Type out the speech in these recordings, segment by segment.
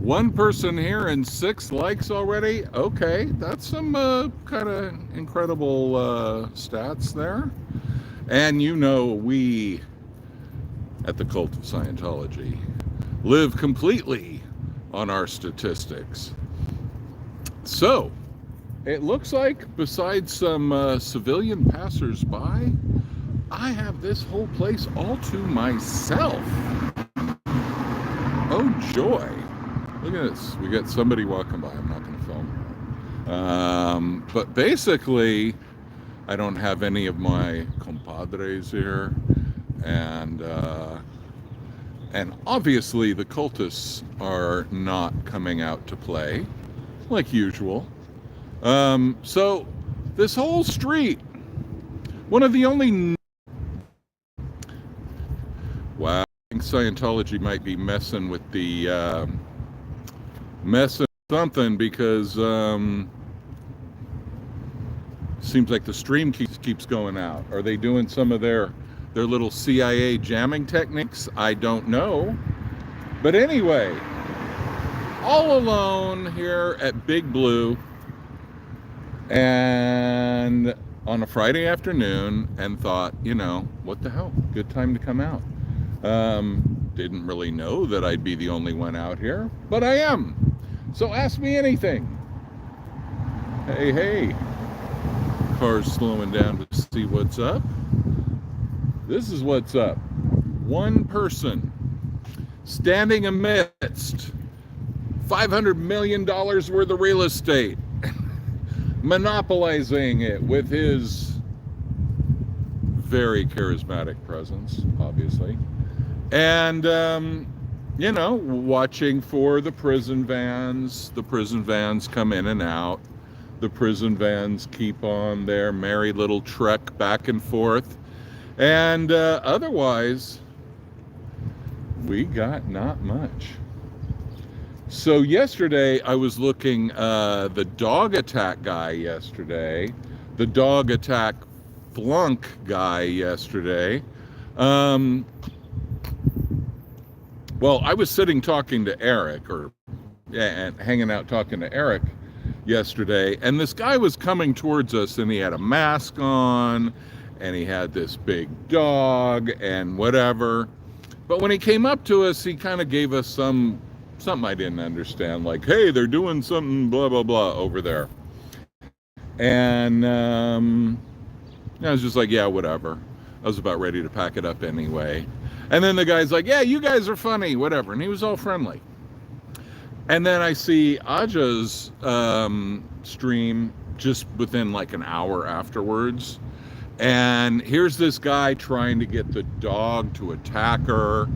One person here and 6 likes already. Okay, that's some kind of incredible stats there. And you know, we at the Cult of Scientology live completely on our statistics. So, it looks like besides some civilian passers-by, I have this whole place all to myself. Oh joy. Look at this. We got somebody walking by. I'm not going to film. But basically, I don't have any of my compadres here. And obviously the cultists are not coming out to play, like usual. So this whole street, one of the only... Wow, I think Scientology might be messing with the... messing something, because seems like the stream keeps going out. Are they doing some of their little CIA jamming techniques? I don't know. But anyway, all alone here at Big Blue, and on a Friday afternoon, and thought, you know, what the hell, good time to come out. Didn't really know that I'd be the only one out here, but I am. So ask me anything. Hey, car's slowing down to see what's up. This is what's up. One person standing amidst $500 million worth of real estate, monopolizing it with his very charismatic presence, obviously. And, you know, watching for the prison vans. The prison vans come in and out. The prison vans keep on their merry little trek back and forth. And otherwise, we got not much. So yesterday, I was looking, the dog attack guy yesterday, the dog attack flunk guy yesterday. Well, I was sitting talking to Eric, and hanging out talking to Eric yesterday, and this guy was coming towards us, and he had a mask on, and he had this big dog, and whatever. But when he came up to us, he kind of gave us something I didn't understand, like, hey, they're doing something, blah, blah, blah, over there. And I was just like, yeah, whatever. I was about ready to pack it up anyway. And then the guy's like, yeah, you guys are funny, whatever. And he was all friendly. And then I see Aja's stream just within like an hour afterwards. And here's this guy trying to get the dog to attack her.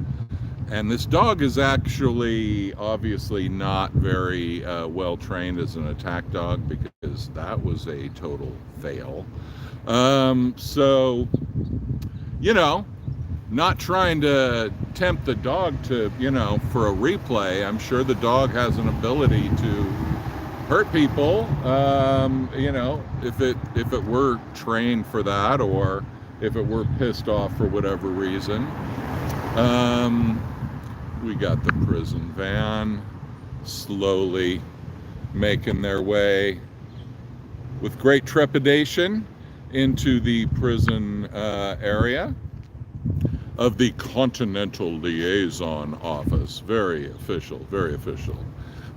And this dog is actually obviously not very well trained as an attack dog, because that was a total fail. So, you know, not trying to tempt the dog to, you know, for a replay. I'm sure the dog has an ability to hurt people, you know, if it were trained for that, or if it were pissed off for whatever reason. We got the prison van slowly making their way with great trepidation into the prison area of the Continental Liaison Office. Very official, very official.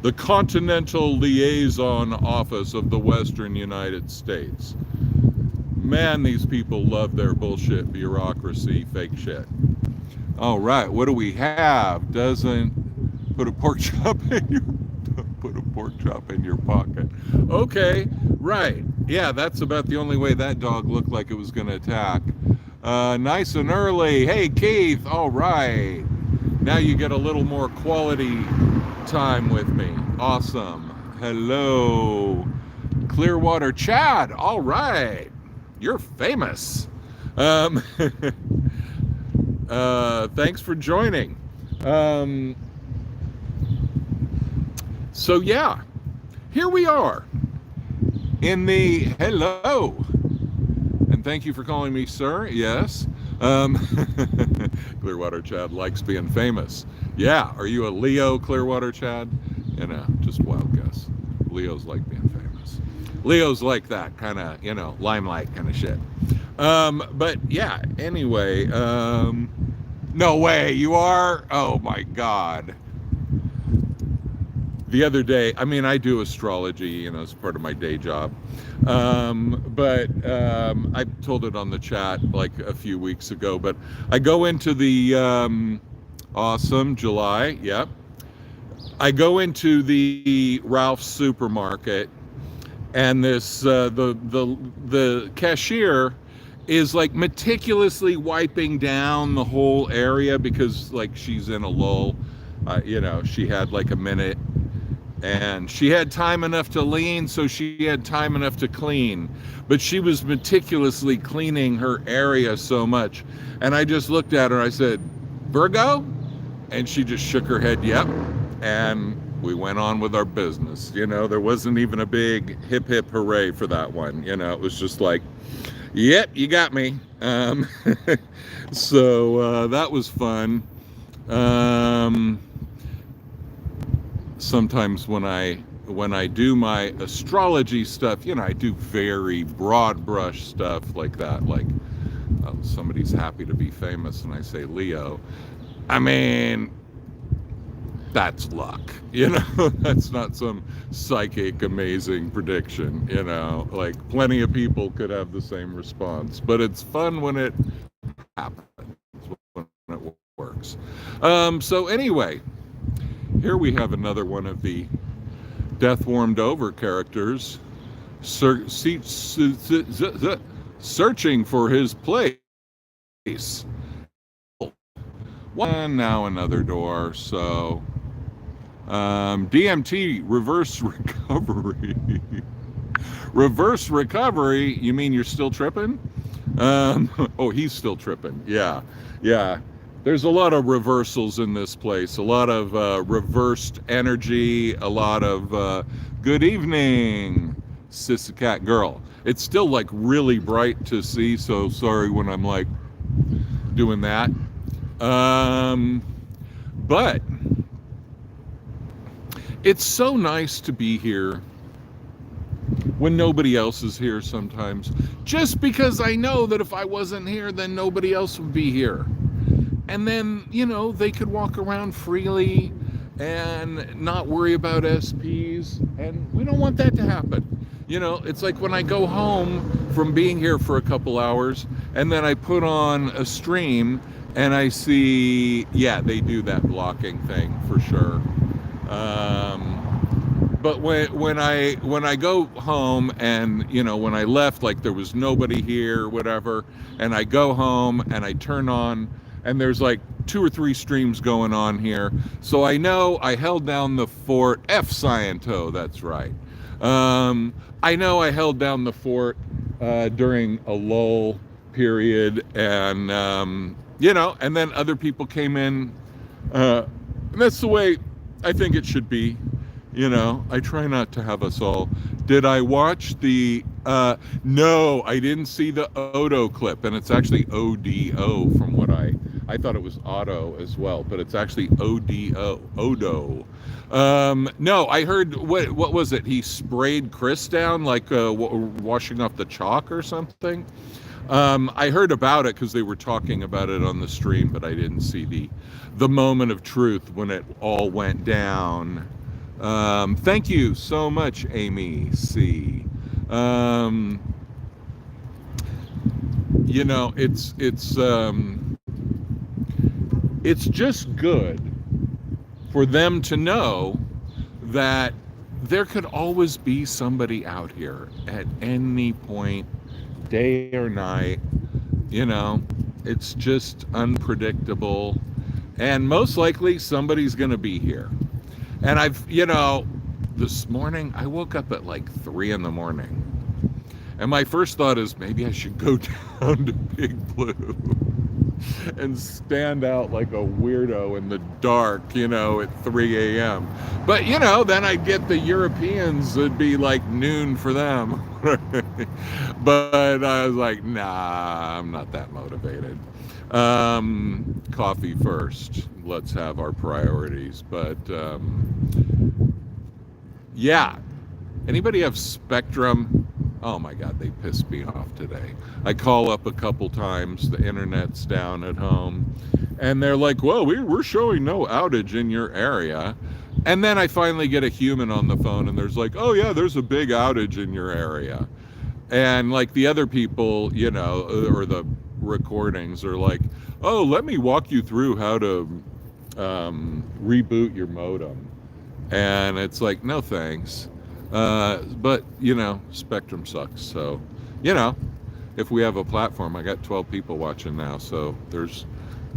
The Continental Liaison Office of the Western United States. Man, these people love their bullshit bureaucracy, fake shit. All right, what do we have? Doesn't put a pork chop in your pocket. Okay, right. Yeah, that's about the only way that dog looked like it was going to attack. Nice and early. Hey, Keith. All right. Now you get a little more quality time with me. Awesome. Hello, Clearwater Chad. All right. You're famous. Thanks for joining. So yeah, here we are in the hello, and thank you for calling me sir. Yes. Clearwater Chad likes being famous. Yeah. Are you a Leo, Clearwater Chad? You know, just wild guess. Leos like being famous. Leos like that kind of, you know, limelight kind of shit. But yeah, anyway, no way, you are? Oh my God. The other day, I mean, I do astrology, you know, as part of my day job. But I told it on the chat like a few weeks ago, but I go into the awesome July, yep. I go into the Ralph's supermarket, and this the cashier is like meticulously wiping down the whole area because like she's in a lull. You know, she had like a minute, and she had time enough to lean, so she had time enough to clean. But she was meticulously cleaning her area so much, and I just looked at her. I said, "Virgo," and she just shook her head, "Yep." And we went on with our business. You know, there wasn't even a big hip hip hooray for that one. You know, it was just like, yep, you got me. So that was fun. Sometimes when I do my astrology stuff, you know, I do very broad brush stuff like that, like somebody's happy to be famous and I say Leo. I mean, that's luck, you know. That's not some psychic amazing prediction, you know. Like plenty of people could have the same response, but it's fun when it happens, when it works. So anyway, here we have another one of the Death Warmed Over characters searching for his place. And now another door, so DMT, reverse recovery. Reverse recovery? You mean you're still tripping? Oh, he's still tripping. Yeah. There's a lot of reversals in this place, a lot of reversed energy, a lot of good evening, Sissycat girl. It's still like really bright to see, so sorry when I'm like doing that. But it's so nice to be here when nobody else is here sometimes, just because I know that if I wasn't here, then nobody else would be here. And then, you know, they could walk around freely and not worry about SPs, and we don't want that to happen. You know, it's like when I go home from being here for a couple hours and then I put on a stream and I see, yeah, they do that blocking thing for sure. But when I go home and, you know, when I left, like there was nobody here or whatever, and I go home and I turn on and there's like 2 or 3 streams going on here. So I know I held down the fort. F Sciento, that's right. I know I held down the fort during a lull period, and you know, and then other people came in. And that's the way I think it should be. You know, I try not to have us all. Did I watch the, no, I didn't see the Odo clip, and it's actually ODO from what I thought it was Otto as well, but it's actually Odo. No, I heard, what was it? He sprayed Chris down, like washing off the chalk or something. I heard about it because they were talking about it on the stream, but I didn't see the moment of truth when it all went down. Thank you so much, Amy C. You know, it's just good for them to know that there could always be somebody out here at any point, day or night. You know, it's just unpredictable, and most likely somebody's going to be here. And you know, this morning I woke up at like 3 in the morning, and my first thought is maybe I should go down to Big Blue and stand out like a weirdo in the dark, you know, at 3 a.m. But, you know, then I'd get the Europeans, it'd be like noon for them. But I was like, nah, I'm not that motivated. Coffee first. Let's have our priorities. But Yeah. Anybody have Spectrum? Oh my God, they pissed me off today. I call up a couple times, the internet's down at home, and they're like, well, we're showing no outage in your area. And then I finally get a human on the phone, and there's like, oh yeah, there's a big outage in your area. And like the other people, you know, or the recordings are like, oh, let me walk you through how to reboot your modem. And it's like, no thanks. But, you know, Spectrum sucks. So, you know, if we have a platform, I got 12 people watching now. So there's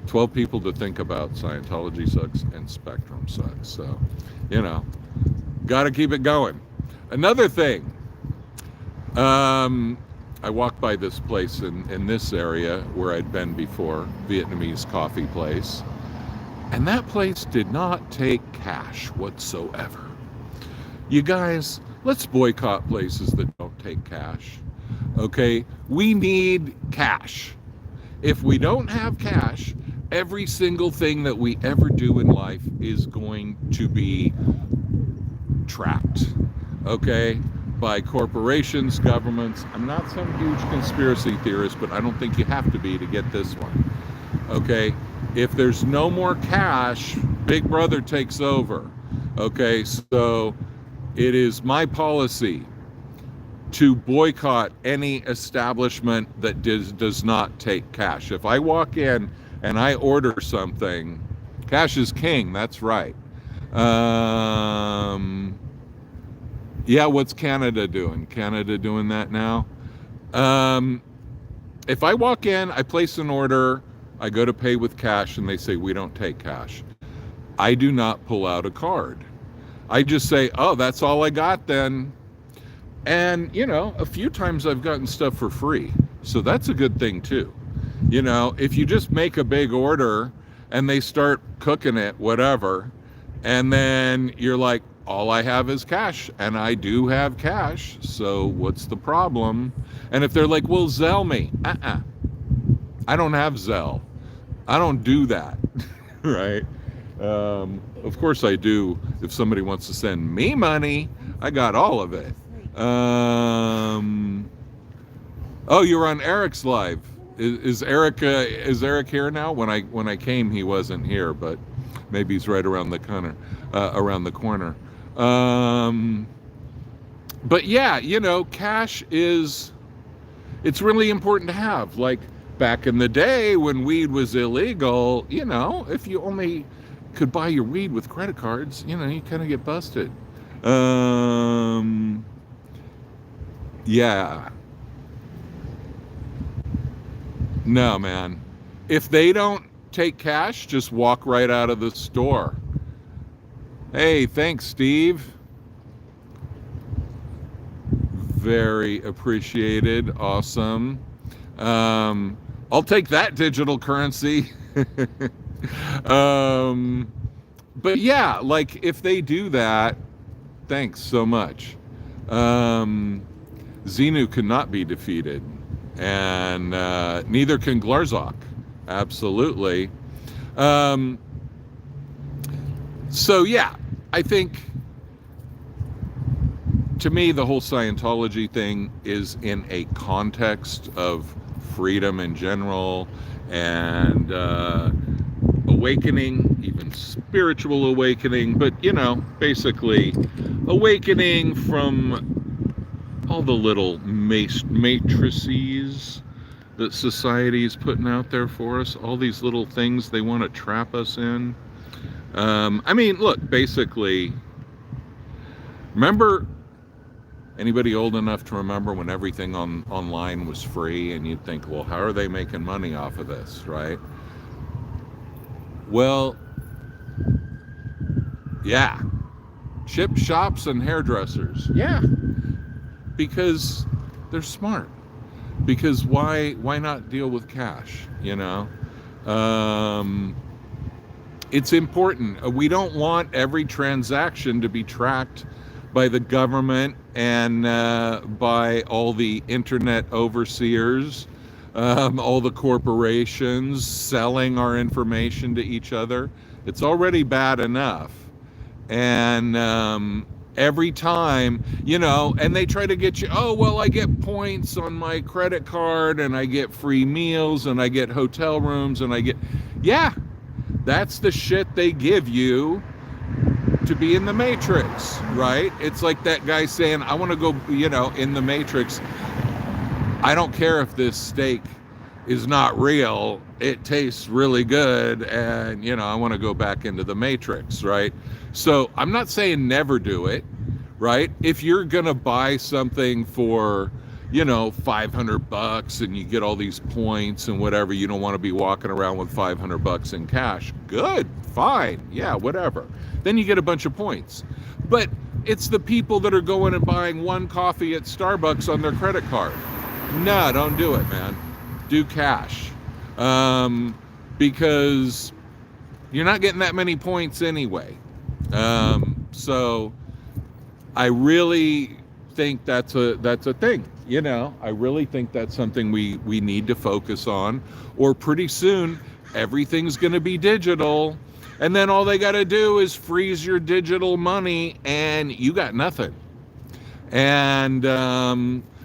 12 people to think about. Scientology sucks and Spectrum sucks. So, you know, got to keep it going. Another thing, I walked by this place in this area where I'd been before, Vietnamese coffee place. And that place did not take cash whatsoever. You guys, let's boycott places that don't take cash. Okay? We need cash. If we don't have cash, every single thing that we ever do in life is going to be tracked. Okay? By corporations, governments. I'm not some huge conspiracy theorist, but I don't think you have to be to get this one. Okay? If there's no more cash, Big Brother takes over. Okay? So it is my policy to boycott any establishment that does not take cash. If I walk in and I order something, cash is king, that's right. Yeah, what's Canada doing? Canada doing that now? If I walk in, I place an order, I go to pay with cash, and they say, we don't take cash. I do not pull out a card. I just say, oh, that's all I got then. And, you know, a few times I've gotten stuff for free. So that's a good thing too. You know, if you just make a big order and they start cooking it, whatever, and then you're like, all I have is cash, and I do have cash, so what's the problem? And if they're like, well, Zelle me. I don't have Zelle. I don't do that, right? Of course I do. If somebody wants to send me money, I got all of it. Oh, you're on Eric's live. Is Eric here now? When I came, he wasn't here, but maybe he's right around the corner. But yeah, you know, cash it's really important to have. Like back in the day when weed was illegal, you know, if you only could buy your weed with credit cards, you know, you kind of get busted. Yeah. No, man. If they don't take cash, just walk right out of the store. Hey, thanks, Steve. Very appreciated. Awesome. I'll take that digital currency. But yeah, like if they do that, thanks so much. Xenu cannot be defeated, and neither can Glarzok. Absolutely. So yeah, I think to me the whole Scientology thing is in a context of freedom in general and awakening, even spiritual awakening, but you know, basically awakening from all the little matrices that society is putting out there for us, all these little things they want to trap us in. I mean, look, basically, remember, anybody old enough to remember when everything online was free and you'd think, well, how are they making money off of this, right? Well, yeah, chip shops and hairdressers, yeah, because they're smart. Because why not deal with cash, you know? It's important. We don't want every transaction to be tracked by the government and by all the internet overseers, all the corporations selling our information to each other. It's already bad enough. And every time, and they try to get you, oh, well, I get points on my credit card and I get free meals and I get hotel rooms and yeah, that's the shit they give you to be in the Matrix, right? It's like that guy saying, I want to go, in the Matrix. I don't care if this steak is not real. It tastes really good. And, I want to go back into the Matrix, right? So I'm not saying never do it, right? If you're going to buy something for, $500 and you get all these points and whatever, you don't want to be walking around with $500 in cash. Good, fine, yeah, whatever. Then you get a bunch of points. But it's the people that are going and buying one coffee at Starbucks on their credit card. No, don't do it, man. Do cash. Because you're not getting that many points anyway. So I really think that's a thing. I really think that's something we need to focus on, or pretty soon everything's going to be digital, and then all they got to do is freeze your digital money and you got nothing. And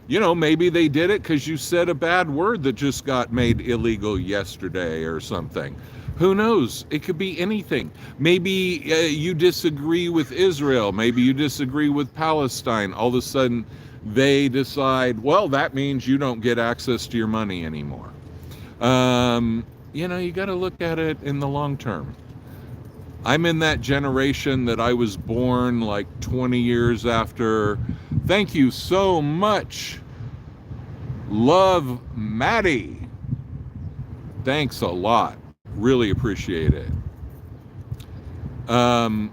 maybe they did it because you said a bad word that just got made illegal yesterday or something. Who knows? It could be anything. Maybe you disagree with Israel. Maybe you disagree with Palestine. All of a sudden, they decide, well, that means you don't get access to your money anymore. You got to look at it in the long term. I'm in that generation that I was born like 20 years after. Thank you so much. Love, Maddie. Thanks a lot. Really appreciate it. I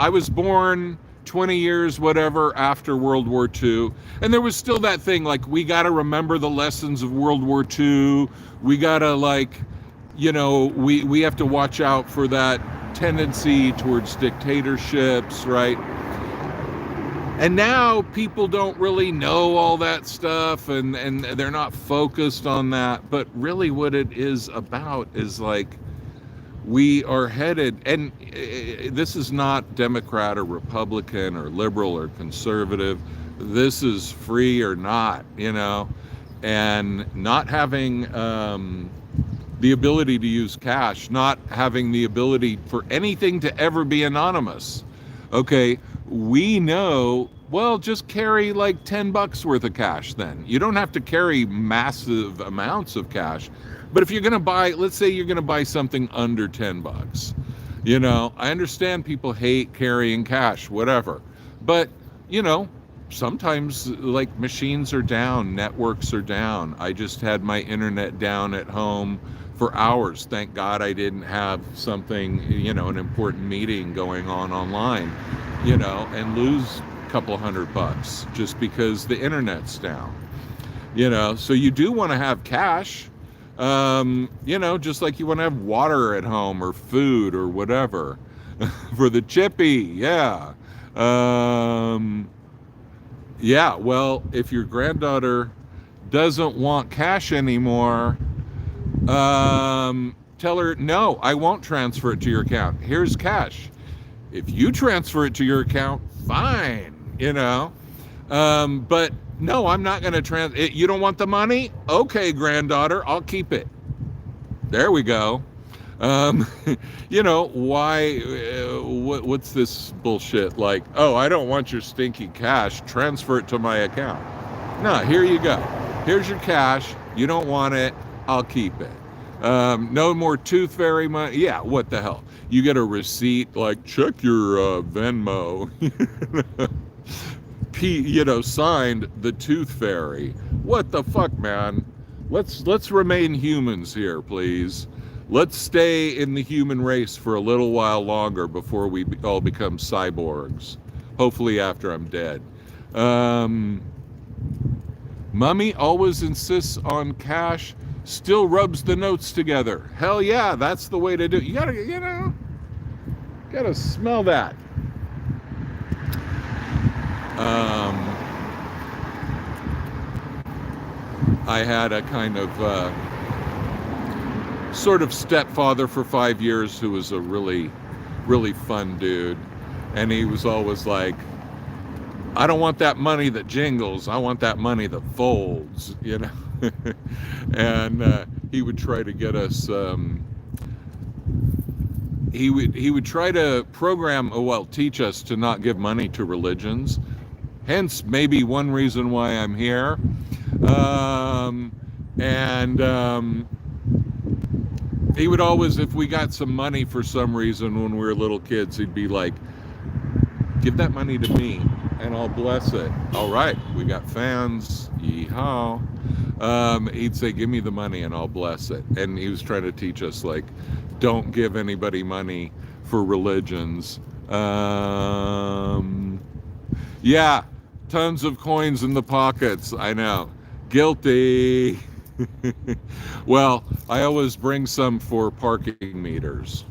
was born 20 years, whatever, after World War II. And there was still that thing, like, we got to remember the lessons of World War II. We got to, we have to watch out for that tendency towards dictatorships, right? And now people don't really know all that stuff, and they're not focused on that. But really what it is about is we are headed, and this is not Democrat or Republican or liberal or conservative. This is free or not, and not having the ability to use cash, not having the ability for anything to ever be anonymous. Okay, we know, well, just carry like $10 worth of cash then. You don't have to carry massive amounts of cash. But if you're going to buy, let's say you're going to buy something under $10, I understand people hate carrying cash, whatever. But, sometimes machines are down, networks are down. I just had my internet down at home for hours. Thank God I didn't have something, an important meeting going on online, and lose a couple $100 just because the internet's down, so you do want to have cash. Just like you want to have water at home or food or whatever for the chippy. Yeah. Well, if your granddaughter doesn't want cash anymore, tell her, no, I won't transfer it to your account. Here's cash. If you transfer it to your account, fine, but no, I'm not going to you don't want the money? Okay, granddaughter, I'll keep it. There we go. Why, what's this bullshit? Like, oh, I don't want your stinky cash. Transfer it to my account. No, here you go. Here's your cash. You don't want it. I'll keep it. No more tooth fairy money. Yeah, what the hell? You get a receipt, like, check your Venmo. Signed the tooth fairy. What the fuck, man? Let's remain humans here, please. Let's stay in the human race for a little while longer before we all become cyborgs. Hopefully after I'm dead. Mummy always insists on cash, still rubs the notes together. Hell yeah, that's the way to do it. You gotta smell that. I had a kind of sort of stepfather for 5 years who was a really, really fun dude. And he was always like, I don't want that money that jingles. I want that money that folds, you know. And he would try to get us. He would try to program, teach us to not give money to religions. Hence, maybe one reason why I'm here. And he would always, if we got some money for some reason when we were little kids, he'd be like, give that money to me and I'll bless it. All right, we got fans. Yeehaw. He'd say, give me the money and I'll bless it. And he was trying to teach us, like, don't give anybody money for religions. Yeah, tons of coins in the pockets. I know. Guilty. Well, I always bring some for parking meters.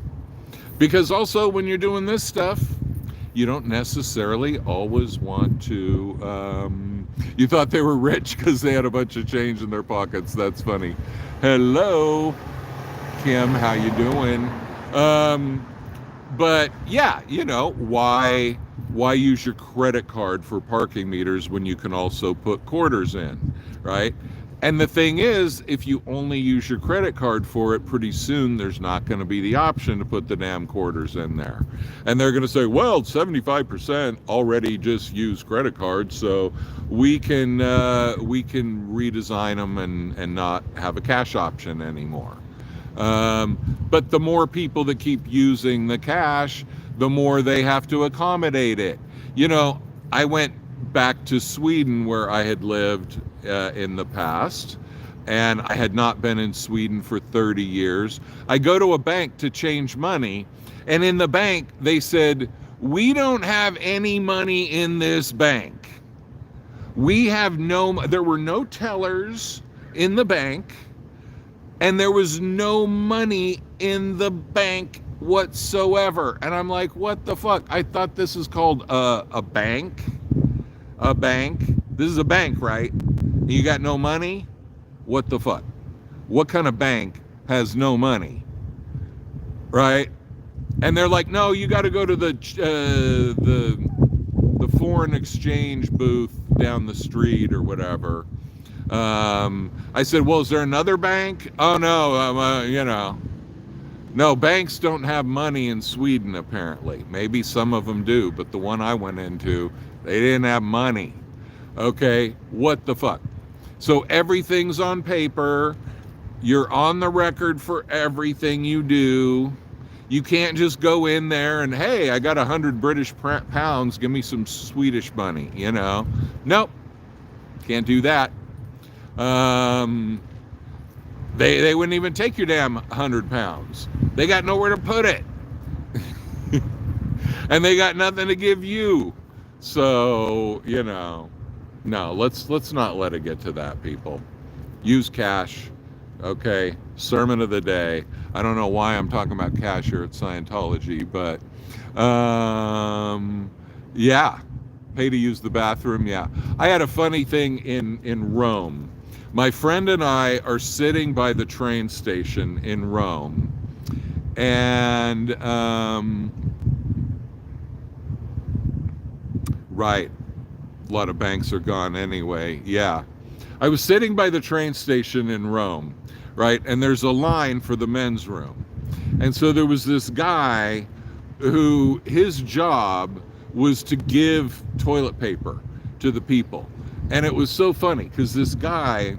Because also when you're doing this stuff, you don't necessarily always want to, you thought they were rich because they had a bunch of change in their pockets. That's funny. Hello, Kim, how you doing? But yeah, you know, why use your credit card for parking meters when you can also put quarters in, right? And the thing is, if you only use your credit card for it, pretty soon there's not going to be the option to put the damn quarters in there. And they're going to say, well, 75% already just use credit cards, so we can redesign them and not have a cash option anymore. But the more people that keep using the cash, the more they have to accommodate it. You know, I went back to Sweden where I had lived in the past, and I had not been in Sweden for 30 years. I go to a bank to change money, and in the bank they said, we don't have any money in this bank. There were no tellers in the bank, and there was no money in the bank whatsoever. And I'm like, what the fuck? I thought this is called a bank. A bank. This is a bank, right? You got no money? What the fuck? What kind of bank has no money? Right? And they're like, no, you got to go to the foreign exchange booth down the street or whatever. I said, well, is there another bank? Oh, no, you know. No, banks don't have money in Sweden, apparently. Maybe some of them do, but the one I went into, they didn't have money. Okay, what the fuck? So everything's on paper. You're on the record for everything you do. You can't just go in there and, hey, I got 100 British pounds. Give me some Swedish money, you know? Nope, can't do that. They wouldn't even take your damn 100 pounds. They got nowhere to put it. And they got nothing to give you. So, you know, no, let's not let it get to that, people. Use cash. Okay, sermon of the day. I don't know why I'm talking about cash here at Scientology, but yeah, pay to use the bathroom. Yeah, I had a funny thing in Rome. My friend and I are sitting by the train station in Rome, and right, a lot of banks are gone anyway. Yeah, I was sitting by the train station in Rome, right, and there's a line for the men's room. And so there was this guy who his job was to give toilet paper to the people. And it was so funny because this guy,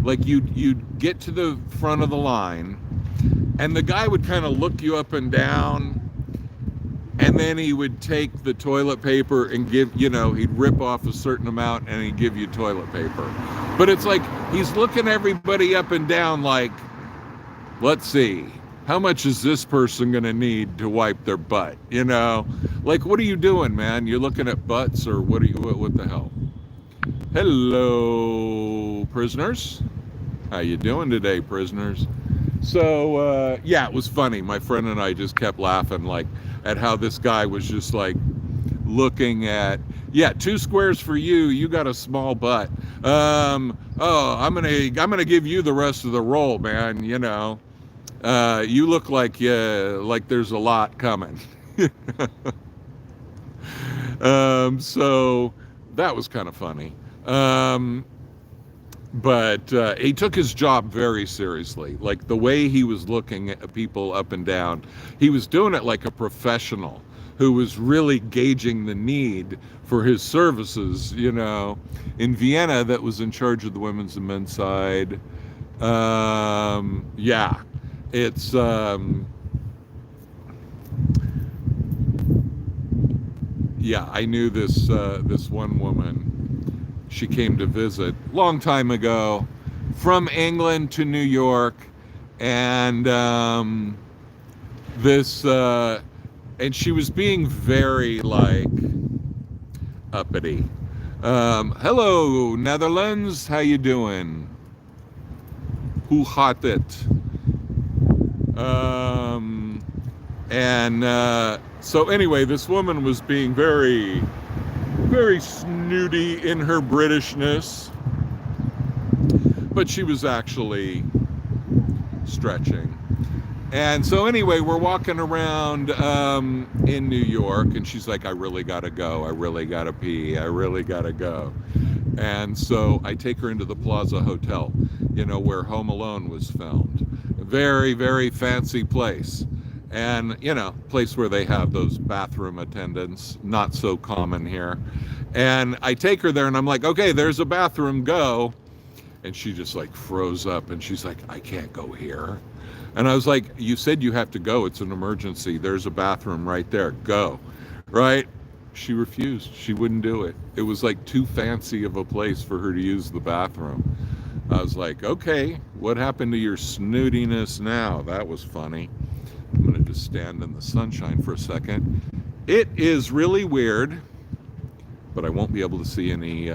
like, you'd get to the front of the line and the guy would kind of look you up and down, and then he would take the toilet paper and give, you know, he'd rip off a certain amount and he'd give you toilet paper. But it's like he's looking everybody up and down like, let's see, how much is this person gonna need to wipe their butt? You know, like, what are you doing, man? You're looking at butts, or what the hell? Hello, prisoners. How you doing today, prisoners? So yeah, it was funny. My friend and I just kept laughing, like, at how this guy was just like looking at, yeah, 2 squares for you. You got a small butt. Oh, I'm gonna give you the rest of the roll, man. You know, you look like there's a lot coming. So that was kind of funny. But he took his job very seriously. Like the way he was looking at people up and down, he was doing it like a professional who was really gauging the need for his services, you know. In Vienna, that was in charge of the women's and men's side. Yeah, it's yeah, I knew this this one woman. She came to visit long time ago from England to New York, and this and she was being very like uppity. Hello, Netherlands, how you doing? Hoe gaat it? So anyway, this woman was being very, very snooty in her Britishness, but she was actually stretching. And so anyway, we're walking around in New York, and she's like, I really gotta go. I really gotta pee. I really gotta go. And so I take her into the Plaza Hotel, you know, where Home Alone was filmed. A very, very fancy place. And, you know, place where they have those bathroom attendants, not so common here. And I take her there and I'm like, okay, there's a bathroom, go. And she just like froze up and she's like, I can't go here. And I was like, you said you have to go. It's an emergency. There's a bathroom right there. Go. Right? She refused. She wouldn't do it. It was like too fancy of a place for her to use the bathroom. I was like, okay, what happened to your snootiness now? That was funny. I'm going to just stand in the sunshine for a second. It is really weird, but I won't be able to see any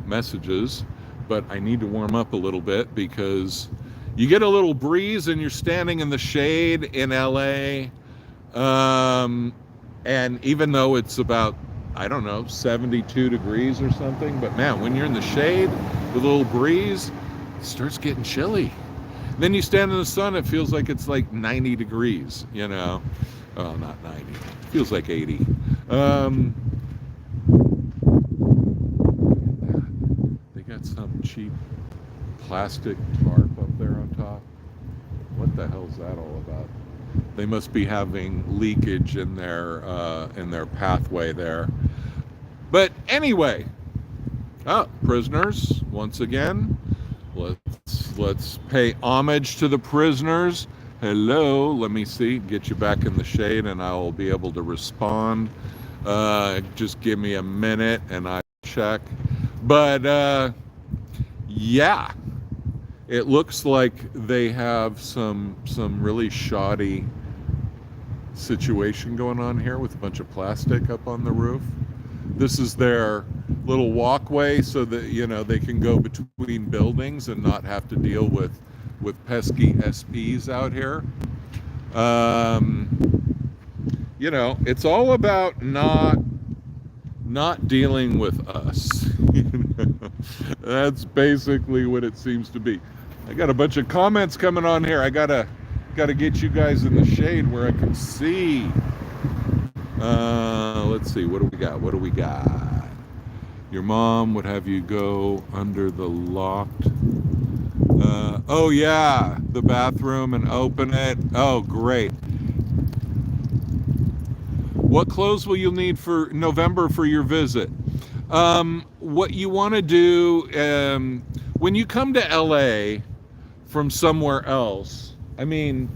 messages. But I need to warm up a little bit because you get a little breeze and you're standing in the shade in LA. And even though it's about, I don't know, 72 degrees or something, but man, when you're in the shade with a little breeze, it starts getting chilly. Then you stand in the sun, it feels like it's like 90 degrees, you know. Well, not 90. It feels like 80. They got some cheap plastic tarp up there on top. What the hell's that all about? They must be having leakage in their pathway there. But anyway, prisoners once again. Let's pay homage to the prisoners. Hello, let me see, get you back in the shade and I'll be able to respond. Just give me a minute and I check. But yeah, it looks like they have some really shoddy situation going on here with a bunch of plastic up on the roof. This is their little walkway so that, you know, they can go between buildings and not have to deal with pesky SPs out here. You know, it's all about not dealing with us. That's basically what it seems to be. I got a bunch of comments coming on here. I gotta get you guys in the shade where I can see. Let's see, what do we got? Your mom would have you go under the locked oh yeah, the bathroom and open it. Oh great. What clothes will you need for November for your visit? What you want to do when you come to LA from somewhere else, I mean,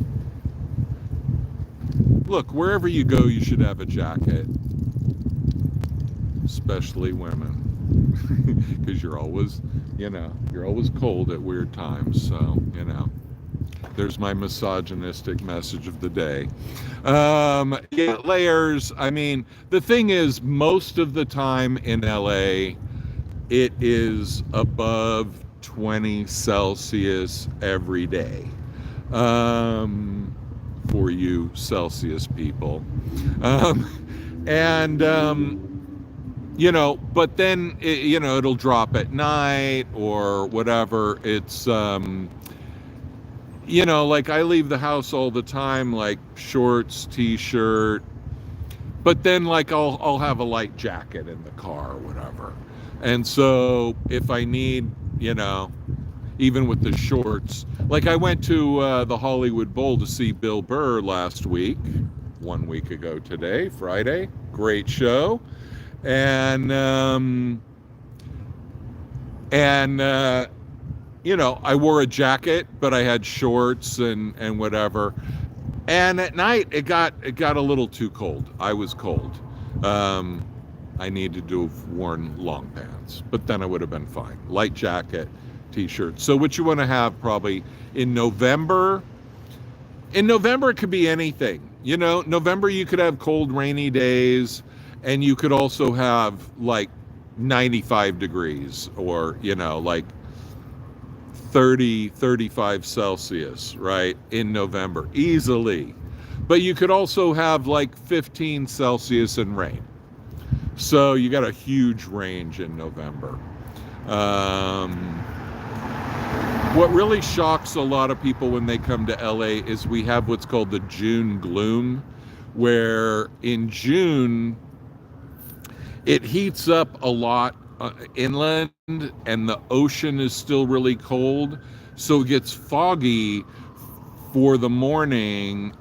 look, wherever you go, you should have a jacket, especially women, because you're always cold at weird times. So, you know, there's my misogynistic message of the day. Yeah, layers. I mean, the thing is, most of the time in LA, it is above 20 Celsius every day. For you Celsius people. You know, but then, you know, it'll drop at night or whatever. It's, you know, like I leave the house all the time, like shorts, t-shirt, but then like I'll have a light jacket in the car or whatever. And so if I need, even with the shorts, like I went to the Hollywood Bowl to see Bill Burr last week, 1 week ago today, Friday. Great show. And I wore a jacket, but I had shorts and whatever. And at night it got a little too cold. I was cold. I needed to have worn long pants, but then I would have been fine. Light jacket, t-shirt. So what you want to have probably in November. In November it could be anything. November you could have cold, rainy days, and you could also have like 95 degrees or like 30, 35 Celsius, right, in November, easily. But you could also have like 15 Celsius and rain. So you got a huge range in November. What really shocks a lot of people when they come to LA is we have what's called the June gloom, where in June it heats up a lot inland and the ocean is still really cold, so it gets foggy for the morning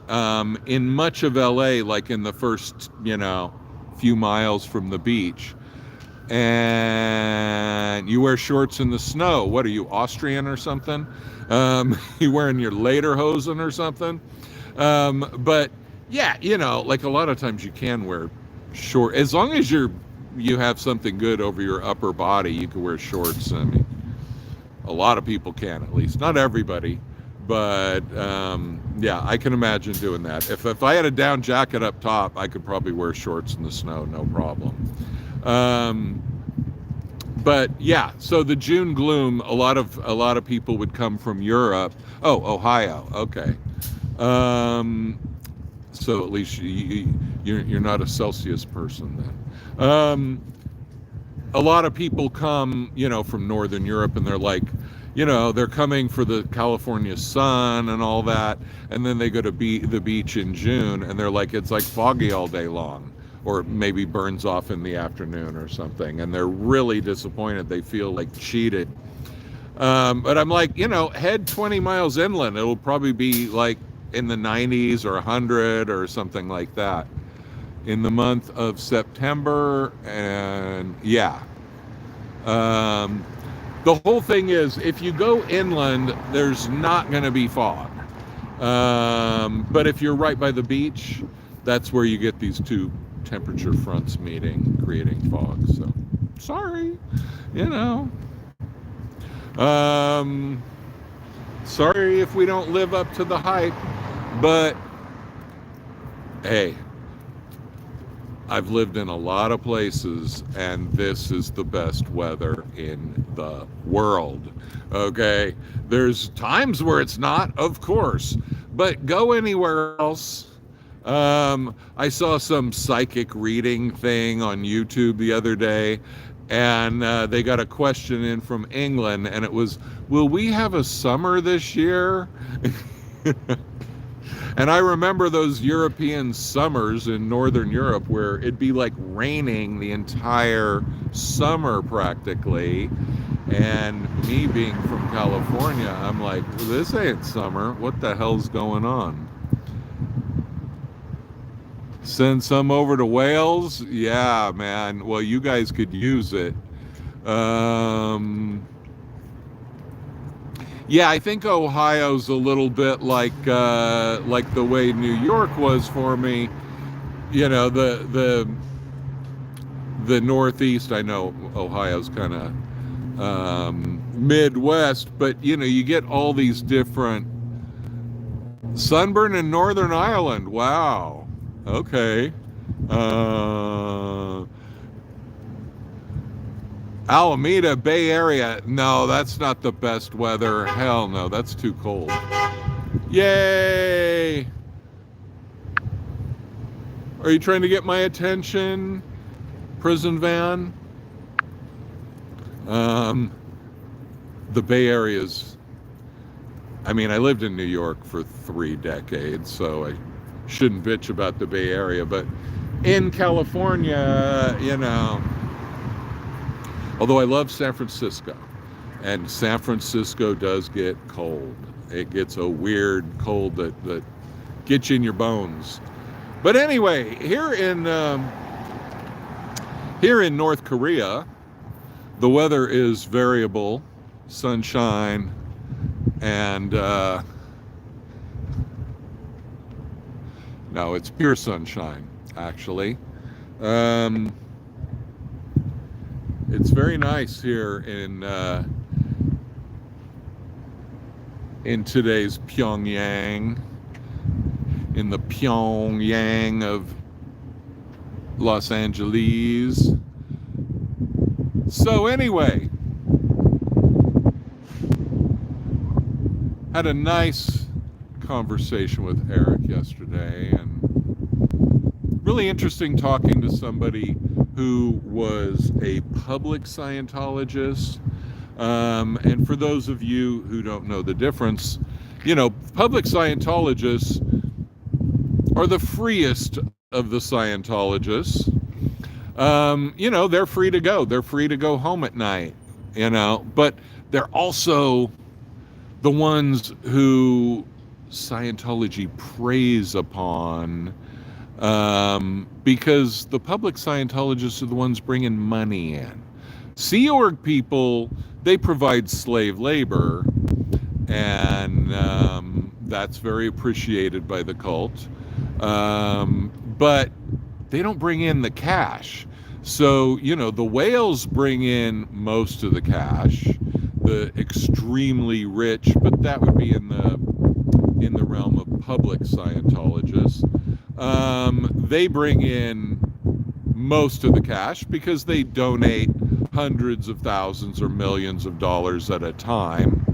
in much of LA, like in the first few miles from the beach. And you wear shorts in the snow. What are you, Austrian or something? You wearing your lederhosen or something? But yeah, like a lot of times you can wear short, as long as you have something good over your upper body, you can wear shorts. I mean, a lot of people can, at least. Not everybody, but yeah, I can imagine doing that. If I had a down jacket up top, I could probably wear shorts in the snow, no problem. But yeah, so the June gloom, a lot of people would come from Europe. Oh, Ohio, okay. So at least you're not a Celsius person then. A lot of people come, from Northern Europe, and they're like, they're coming for the California sun and all that, and then they go to the beach in June, and they're like, it's like foggy all day long, or maybe burns off in the afternoon or something, and they're really disappointed. They feel like cheated. But I'm like, head 20 miles inland. It'll probably be like in the 90s or 100 or something like that in the month of September. And yeah, the whole thing is, if you go inland, there's not going to be fog. But if you're right by the beach, that's where you get these two temperature fronts meeting, creating fog. So sorry, sorry if we don't live up to the hype, but hey, I've lived in a lot of places, and this is the best weather in the world. Okay, there's times where it's not, of course, but go anywhere else. I saw some psychic reading thing on YouTube the other day, and they got a question in from England, and it was, will we have a summer this year? And I remember those European summers in Northern Europe where it'd be like raining the entire summer practically. And me being from California, I'm like, this ain't summer. What the hell's going on? Send some over to Wales? Yeah, man. Well, you guys could use it. Yeah, I think Ohio's a little bit like the way New York was for me. The Northeast. I know Ohio's kind of Midwest, but you get all these different sunburn in Northern Ireland. Wow. Okay. Alameda, Bay Area. No, that's not the best weather. Hell no, that's too cold. Yay! Are you trying to get my attention, prison van? The Bay Area's, I lived in New York for 3 decades, so I shouldn't bitch about the Bay Area, but in California, although I love San Francisco, and San Francisco does get cold. It gets a weird cold that gets you in your bones. But anyway, here in North Korea, the weather is variable, sunshine, and no, it's pure sunshine, actually. It's very nice here in today's Pyongyang, in the Pyongyang of Los Angeles. So anyway, had a nice conversation with Eric yesterday, and really interesting talking to somebody who was a public Scientologist. And for those of you who don't know the difference, public Scientologists are the freest of the Scientologists. They're free to go. They're free to go home at night, but they're also the ones who Scientology preys upon, because the public Scientologists are the ones bringing money in. Sea Org people, they provide slave labor, and that's very appreciated by the cult. But they don't bring in the cash. So, the whales bring in most of the cash, the extremely rich, but that would be in the realm of public Scientologists. They bring in most of the cash because they donate hundreds of thousands or millions of dollars at a time.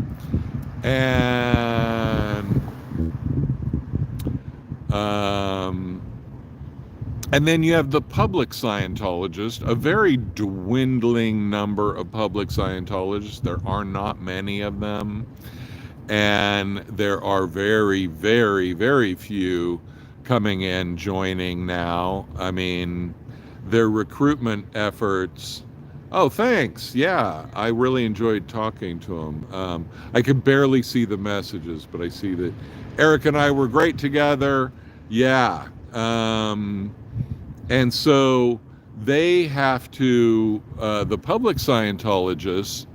And then you have the public Scientologists, a very dwindling number of public Scientologists. There are not many of them. And there are very, very, very few coming in, joining now. I mean, their recruitment efforts. Oh, thanks. Yeah, I really enjoyed talking to them. I could barely see the messages, but I see that Eric and I were great together. Yeah. And so they have to, the public Scientologists,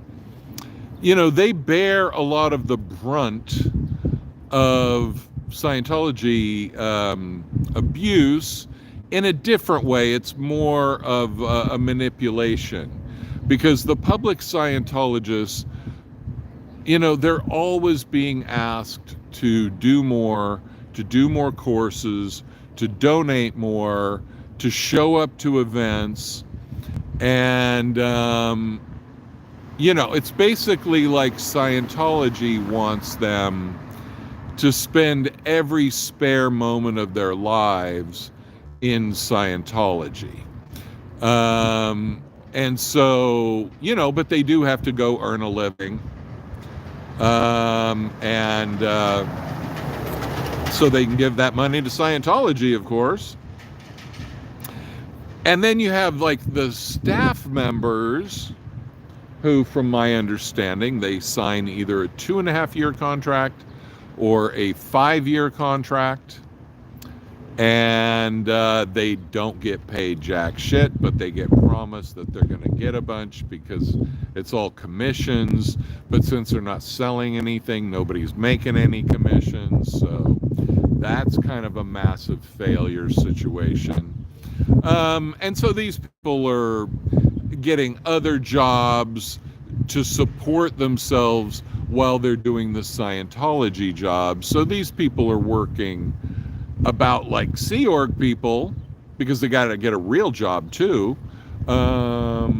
they bear a lot of the brunt of Scientology abuse in a different way. It's more of a manipulation, because the public Scientologists, they're always being asked to do more courses, to donate more, to show up to events, and it's basically like Scientology wants them to spend every spare moment of their lives in Scientology. And so, but they do have to go earn a living. So they can give that money to Scientology, of course. And then you have like the staff members who, from my understanding, they sign either a 2.5-year contract or a 5-year contract, and they don't get paid jack shit, but they get promised that they're going to get a bunch because it's all commissions. But since they're not selling anything, nobody's making any commissions, so that's kind of a massive failure situation. And so these people are getting other jobs to support themselves while they're doing the Scientology job. So these people are working about like Sea Org people, because they got to get a real job too. But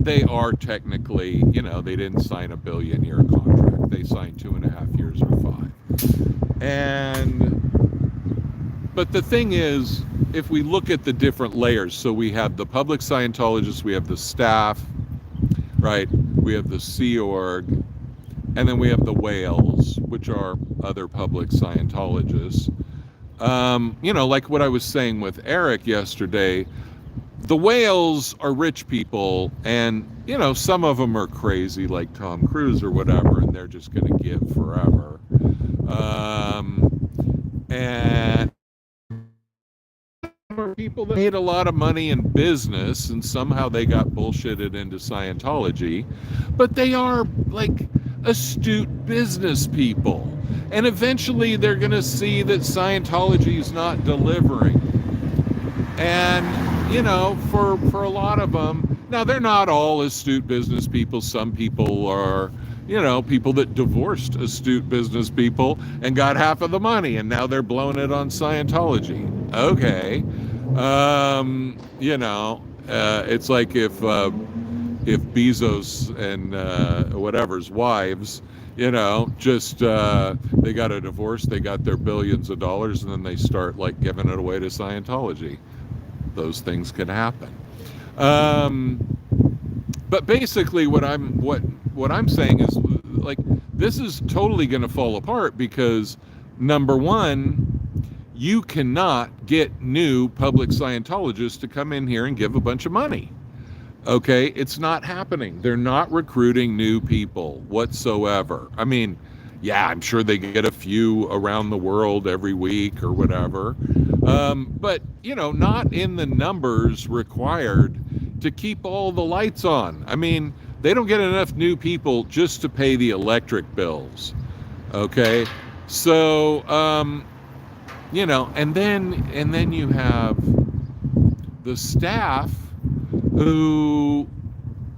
they are technically, they didn't sign a billion-year contract. They signed 2.5 years or 5. But the thing is, if we look at the different layers, so we have the public Scientologists, we have the staff, right? We have the Sea Org, and then we have the whales, which are other public Scientologists. Like what I was saying with Eric yesterday, the whales are rich people, and some of them are crazy, like Tom Cruise or whatever, and they're just going to give forever. And are people that made a lot of money in business, and somehow they got bullshitted into Scientology, but they are like astute business people, and eventually they're going to see that Scientology is not delivering. And for a lot of them, now they're not all astute business people. Some people are, people that divorced astute business people and got half of the money, and now they're blowing it on Scientology. Okay. It's like if Bezos and whatever's wives, just they got a divorce, they got their billions of dollars, and then they start like giving it away to Scientology. Those things can happen. But basically what I'm saying is, like, this is totally going to fall apart because, number one, you cannot get new public Scientologists to come in here and give a bunch of money. Okay, it's not happening. They're not recruiting new people whatsoever. I mean, yeah, I'm sure they get a few around the world every week or whatever. But, not in the numbers required to keep all the lights on. I mean, they don't get enough new people just to pay the electric bills. Okay, so, and then you have the staff who,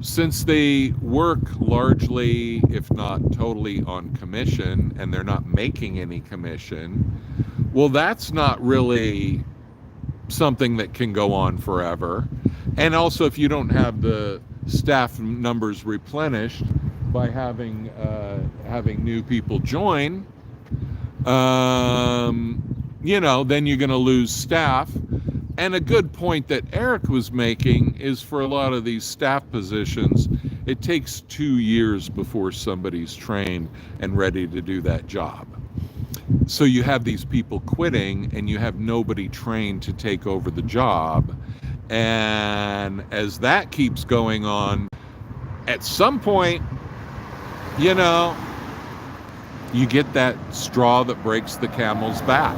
since they work largely, if not totally, on commission, and they're not making any commission, well, that's not really something that can go on forever. And also, if you don't have the staff numbers replenished by having new people join, then you're going to lose staff. And a good point that Eric was making is, for a lot of these staff positions, it takes 2 years before somebody's trained and ready to do that job. So you have these people quitting, and you have nobody trained to take over the job. And as that keeps going on, at some point, you get that straw that breaks the camel's back.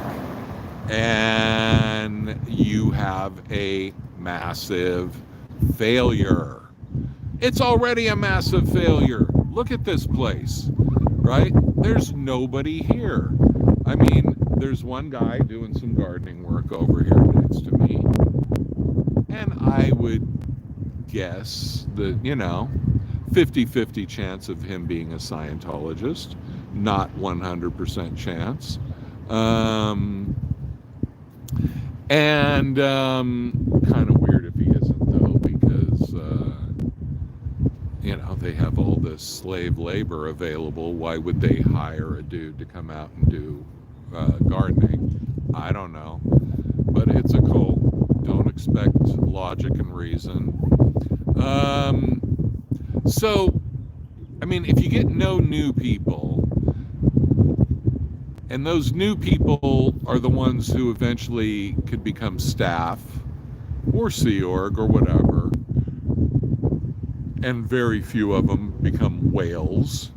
And you have a massive failure. It's already a massive failure. Look at this place, right? There's nobody here. I mean, there's one guy doing some gardening work over here next to me. And I would guess that, 50-50 chance of him being a Scientologist, not 100% chance. And kind of weird if he isn't, though, because, they have all this slave labor available. Why would they hire a dude to come out and do gardening? I don't know. But it's a cult. Don't expect logic and reason. So, I mean, if you get no new people, and those new people are the ones who eventually could become staff or Sea Org or whatever, and very few of them become whales.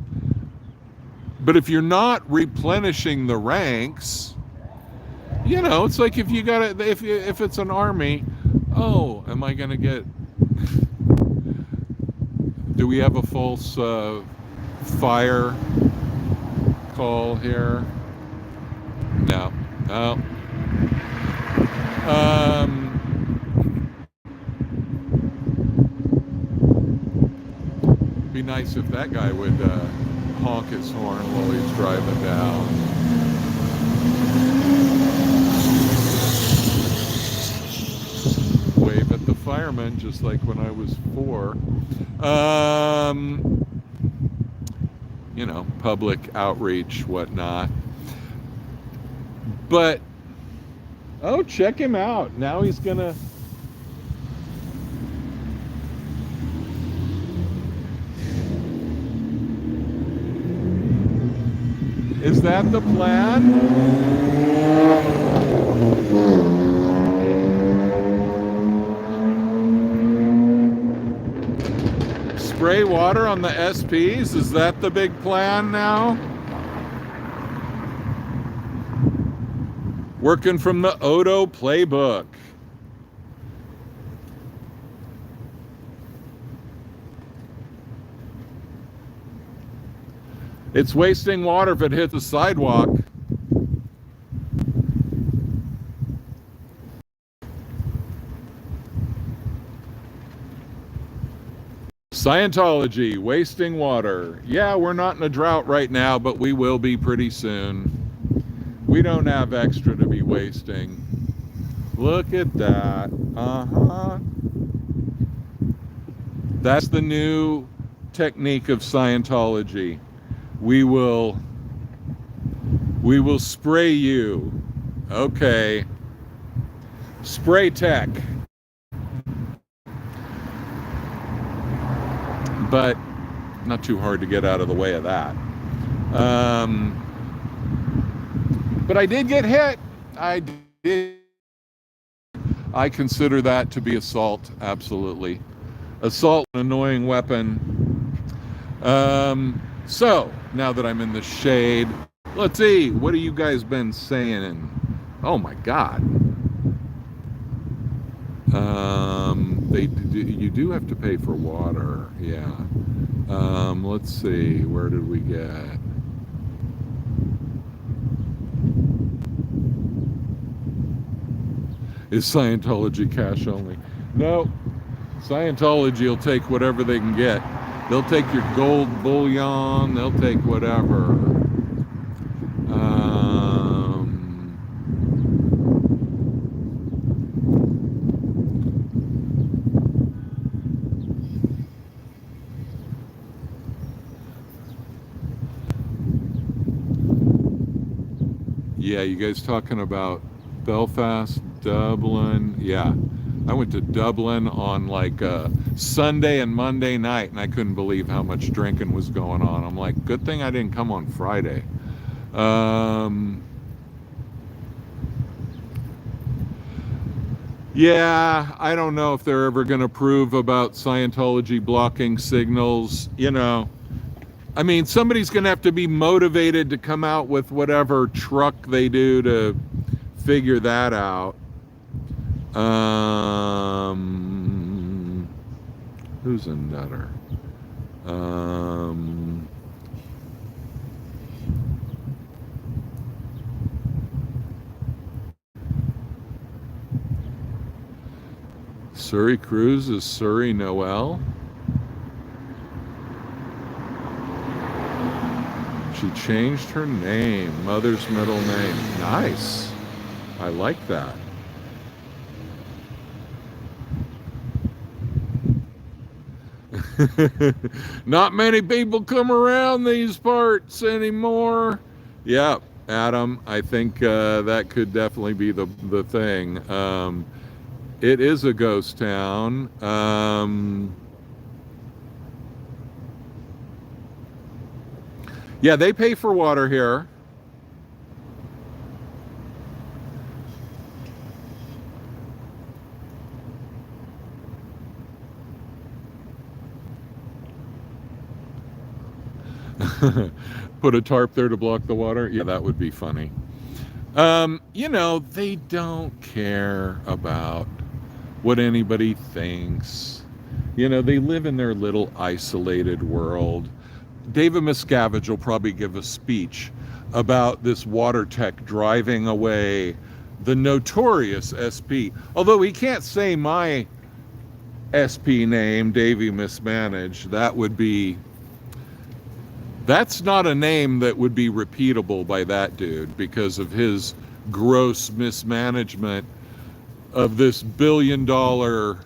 But if you're not replenishing the ranks, it's like if you got if it's an army, am I going to get? Do we have a false fire call here? No. Oh. Be nice if that guy would honk his horn while he's driving down. Wave at the firemen, just like when I was 4. Public outreach, whatnot. But, check him out. Now he's gonna... Is that the plan? spray water on the SPs? Is that the big plan now? Working from the Odo playbook. It's wasting water if it hits the sidewalk. Scientology, wasting water. Yeah, we're not in a drought right now, but we will be pretty soon. We don't have extra to be wasting. Look at that. Uh-huh. That's the new technique of Scientology. We will spray you. Okay. Spray tech. But not too hard to get out of the way of that. But I did get hit. I consider that to be assault, absolutely. Assault, an annoying weapon. So, now that I'm in the shade, let's see, what have you guys been saying? Oh my God. You do have to pay for water, yeah. Let's see, where did we get? Is Scientology cash only? No, Scientology will take whatever they can get. They'll take your gold bullion, they'll take whatever. Yeah, you guys talking about Belfast, Dublin? Yeah, I went to Dublin on like Sunday and Monday night, and I couldn't believe how much drinking was going on. I'm like, good thing I didn't come on Friday. Yeah, I don't know if they're ever going to prove about Scientology blocking signals, you know. I mean, somebody's going to have to be motivated to come out with whatever truck they do to figure that out. Who's a nutter? Surrey Cruz is Surrey Noel. She changed her name, mother's middle name. Nice. I like that. Not many people come around these parts anymore. Yeah, Adam, I think that could definitely be the thing. It is a ghost town. Yeah, they pay for water here. Put a tarp there to block the water. Yeah, that would be funny. You know, they don't care about what anybody thinks. You know, they live in their little isolated world. David Miscavige will probably give a speech about this water tech driving away the notorious SP. Although he can't say my SP name, Davey Mismanaged. That's not a name that would be repeatable by that dude because of his gross mismanagement of this billion-dollar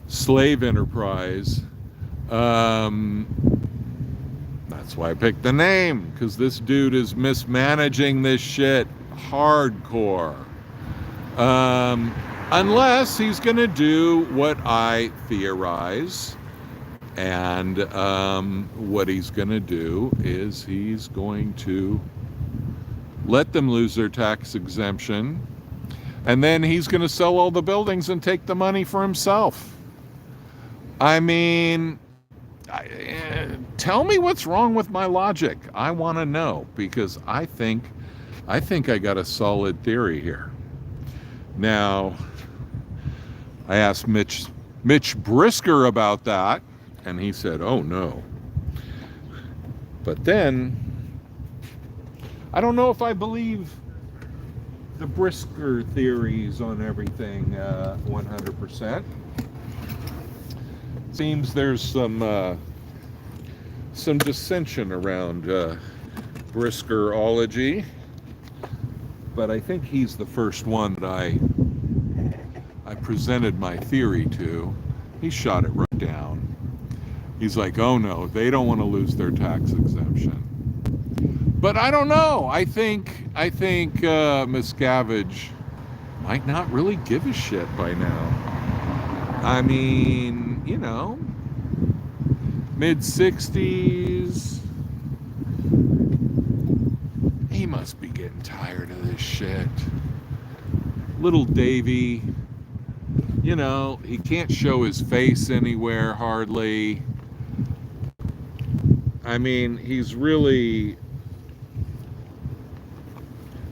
slave enterprise. That's why I picked the name, because this dude is mismanaging this shit hardcore. Unless he's going to do what I theorize. And what he's going to do is he's going to let them lose their tax exemption. And then he's going to sell all the buildings and take the money for himself. I mean, tell me what's wrong with my logic. I want to know, because I think I got a solid theory here. Now, I asked Mitch Brisker about that, and he said, "Oh no." But then, I don't know if I believe the Brisker theories on everything 100%. Seems there's some dissension around Briskerology, but I think he's the first one that I presented my theory to. He shot it right down. He's like, "Oh no, they don't want to lose their tax exemption." But I don't know. I think Miscavige might not really give a shit by now. I mean, you know, mid-60s. He must be getting tired of this shit. Little Davy, you know, he can't show his face anywhere hardly. I mean, he's really,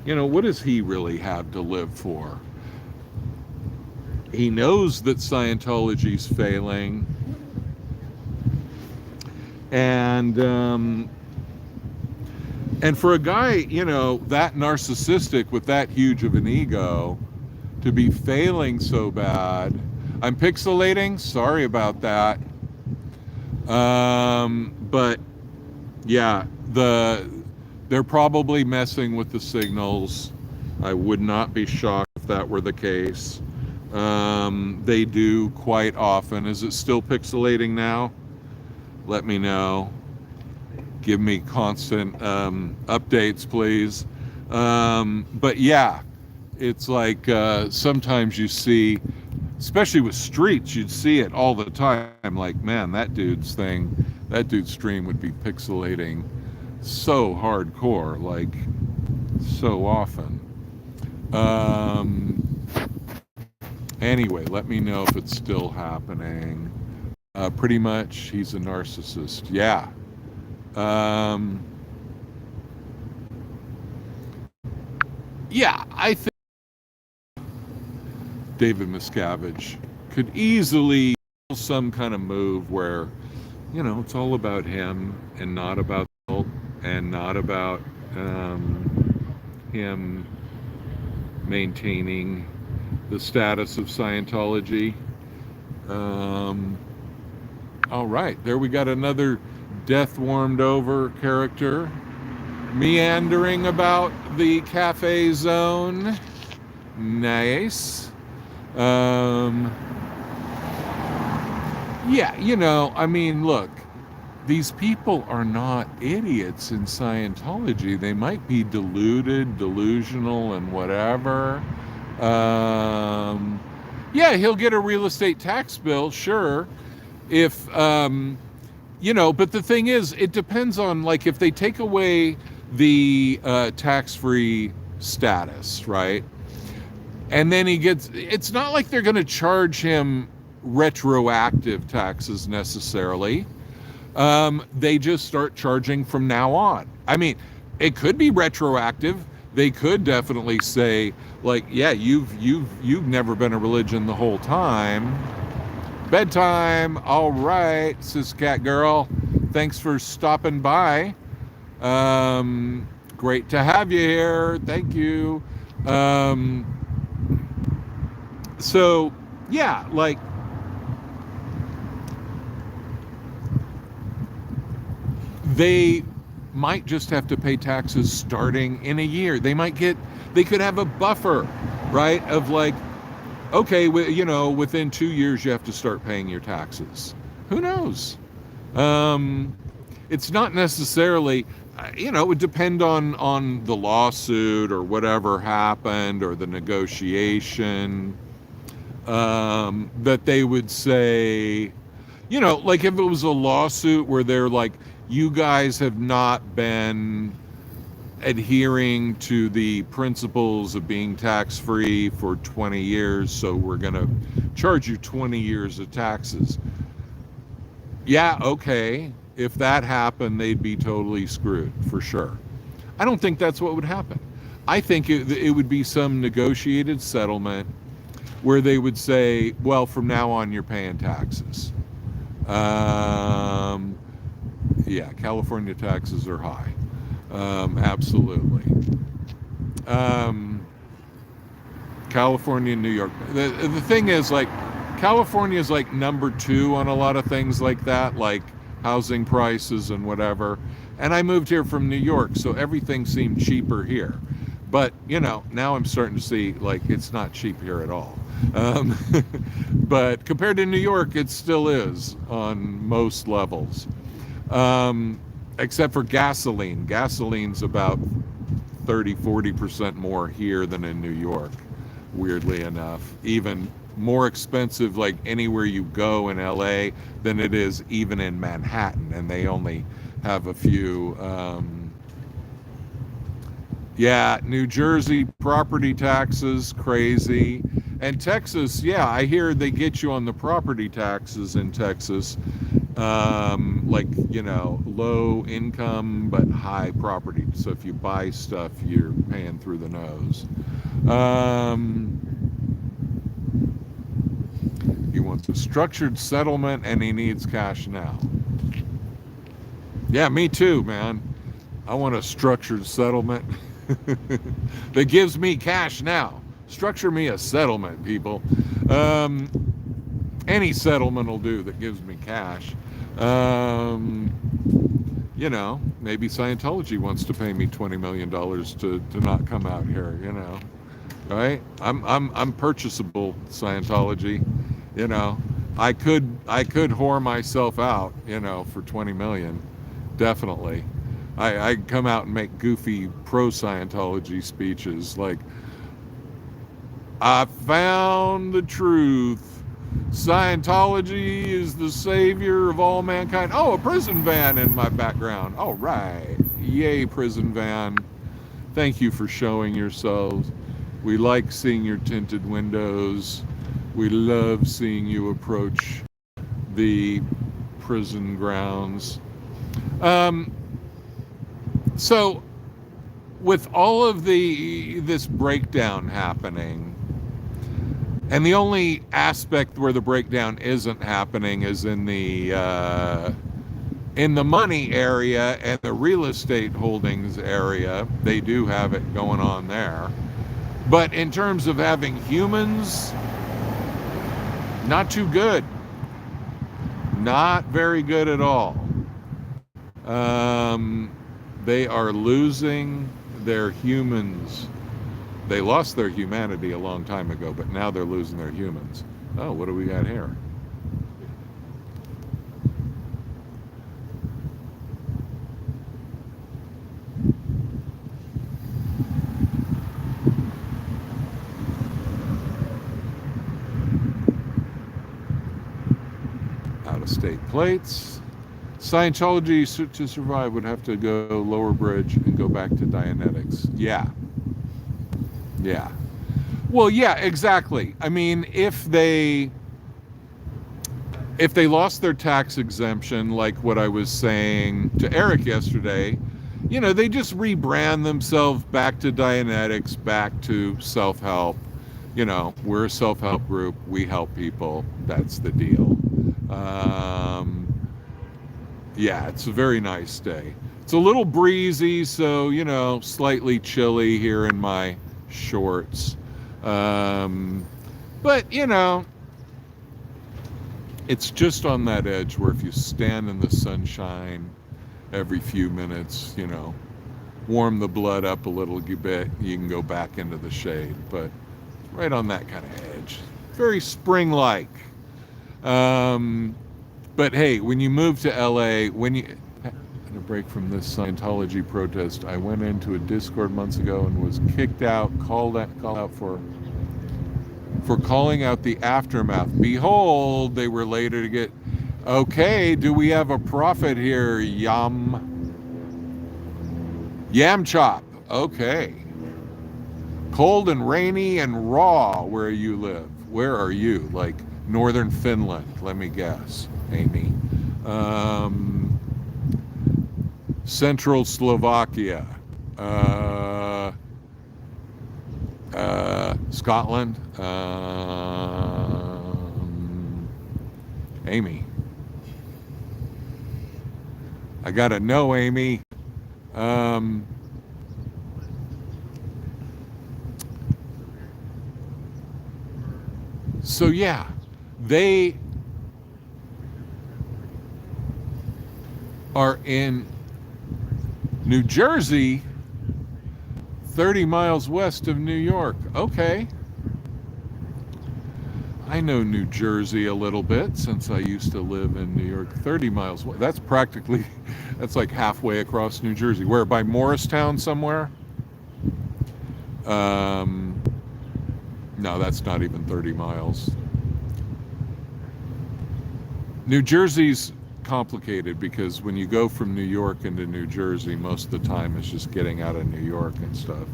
you know, what does he really have to live for? He knows that Scientology's failing. And for a guy, you know, that narcissistic with that huge of an ego to be failing so bad. I'm pixelating, sorry about that. But yeah, they're probably messing with the signals. I would not be shocked if that were the case. They do quite often. Is it still pixelating now? Let me know. Give me constant updates, please. But yeah, it's like sometimes you see, especially with streets, you'd see it all the time. Like, man, that dude's stream would be pixelating so hardcore, like so often. Anyway, let me know if it's still happening. Pretty much, he's a narcissist. Yeah. Yeah, I think David Miscavige could easily do some kind of move where, you know, it's all about him and not about and not about him maintaining the status of Scientology. All right, there we got another death warmed over character meandering about the cafe zone. Nice. Yeah, you know, I mean, look, these people are not idiots in Scientology. They might be deluded, delusional, and whatever. Yeah, he'll get a real estate tax bill, sure. If, you know, but the thing is, it depends on, like, if they take away the tax-free status, right? And then he gets, it's not like they're going to charge him retroactive taxes necessarily. They just start charging from now on. I mean, it could be retroactive. They could definitely say, like, yeah, you've never been a religion the whole time. Bedtime. All right, cis cat girl. Thanks for stopping by. Great to have you here. Thank you. So yeah, like, they might just have to pay taxes starting in a year. They could have a buffer, right? Of like, okay, you know, within 2 years you have to start paying your taxes. Who knows? It's not necessarily, you know, it would depend on the lawsuit or whatever happened or the negotiation, that they would say, you know, like if it was a lawsuit where they're like, you guys have not been adhering to the principles of being tax-free for 20 years, so we're going to charge you 20 years of taxes. Yeah, okay. If that happened, they'd be totally screwed for sure. I don't think that's what would happen. I think it would be some negotiated settlement where they would say, well, from now on, you're paying taxes. Um, yeah, California taxes are high. Absolutely. Um, California and New York. The thing is, like, California is like number two on a lot of things like that, like housing prices and whatever. And I moved here from New York, so everything seemed cheaper here. But, you know, now I'm starting to see, like, it's not cheap here at all. Um, but compared to New York, it still is on most levels. Um, except for gasoline. Gasoline's about 30-40% more here than in New York, weirdly enough. Even more expensive, like anywhere you go in LA, than it is even in Manhattan, and they only have a few. Yeah, New Jersey property taxes, crazy. And Texas, yeah, I hear they get you on the property taxes in Texas. Like, you know, low income but high property. So if you buy stuff, you're paying through the nose. He wants a structured settlement and he needs cash now. Yeah, me too, man. I want a structured settlement that gives me cash now. Structure me a settlement, people. Um, any settlement will do that gives me cash. You know, maybe Scientology wants to pay me $20 million to not come out here, you know. Right? I'm purchasable, Scientology. You know, I could whore myself out, you know, for 20 million. Definitely. I'd come out and make goofy pro Scientology speeches like, I found the truth. Scientology is the savior of all mankind. Oh, a prison van in my background. All right. Yay, prison van. Thank you for showing yourselves. We like seeing your tinted windows. We love seeing you approach the prison grounds. So with all of this breakdown happening, and the only aspect where the breakdown isn't happening is in the money area and the real estate holdings area. They do have it going on there. But in terms of having humans, not too good. Not very good at all. They are losing their humans. They lost their humanity a long time ago, but now they're losing their humans. Oh, what do we got here? Out-of-state plates. Scientology to survive would have to go lower bridge and go back to Dianetics. Yeah. Yeah. Well, yeah, exactly. I mean, if they lost their tax exemption, like what I was saying to Eric yesterday, you know, they just rebrand themselves back to Dianetics, back to self-help. You know, we're a self-help group. We help people. That's the deal. Yeah, it's a very nice day. It's a little breezy, so, you know, slightly chilly here in my shorts. But, you know, it's just on that edge where if you stand in the sunshine every few minutes, you know, warm the blood up a little bit, you can go back into the shade. But right on that kind of edge. Very spring-like. But hey, when you move to LA, in a break from this Scientology protest, I went into a Discord months ago and was kicked out, called out for calling out the aftermath. Behold, they were later to get, okay, do we have a prophet here? Yam chop. Okay. Cold and rainy and raw where you live. Where are you? Like northern Finland, let me guess, Amy. Central Slovakia, Scotland, Amy. I gotta know, Amy. So yeah, they are in New Jersey, 30 miles west of New York. Okay. I know New Jersey a little bit since I used to live in New York. 30 miles west. That's practically, that's like halfway across New Jersey. Where, by Morristown somewhere? No, that's not even 30 miles. New Jersey's complicated because when you go from New York into New Jersey, most of the time it's just getting out of New York and stuff.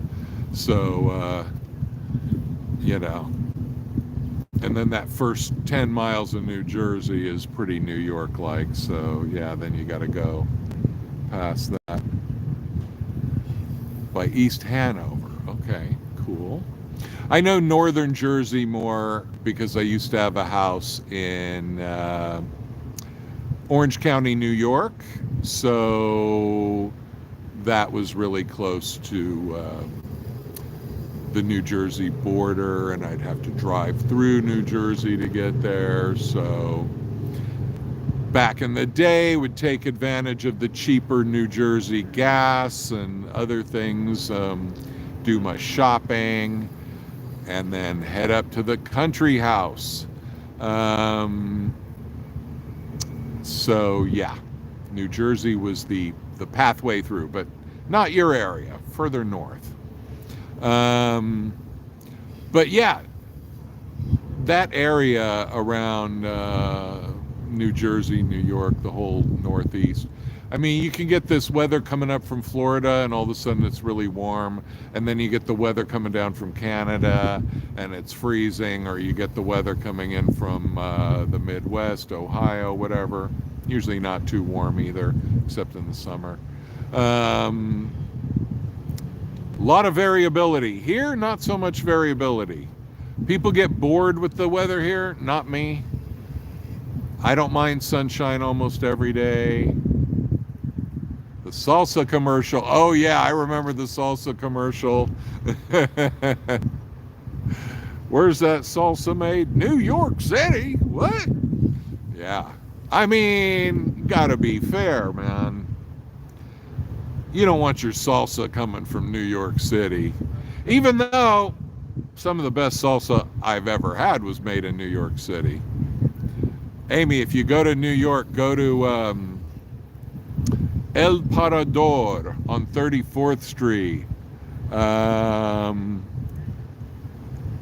So, you know, and then that first 10 miles of New Jersey is pretty New York-like. So, yeah, then you got to go past that by East Hanover. Okay, cool. I know northern Jersey more because I used to have a house in Orange County, New York. So that was really close to the New Jersey border, and I'd have to drive through New Jersey to get there. So back in the day, would take advantage of the cheaper New Jersey gas and other things, do my shopping, and then head up to the country house. So yeah, New Jersey was the pathway through, but not your area, further north. But yeah, that area around New Jersey, New York, the whole Northeast. I mean, you can get this weather coming up from Florida and all of a sudden it's really warm. And then you get the weather coming down from Canada and it's freezing, or you get the weather coming in from the Midwest, Ohio, whatever. Usually not too warm either, except in the summer. A lot of variability. Here, not so much variability. People get bored with the weather here, not me. I don't mind sunshine almost every day. The salsa commercial. Oh yeah, I remember the salsa commercial. Where's that salsa made? New York City. What? Yeah. I mean, gotta be fair, man. You don't want your salsa coming from New York City. Even though some of the best salsa I've ever had was made in New York City. Amy, if you go to New York, go to El Parador on 34th Street.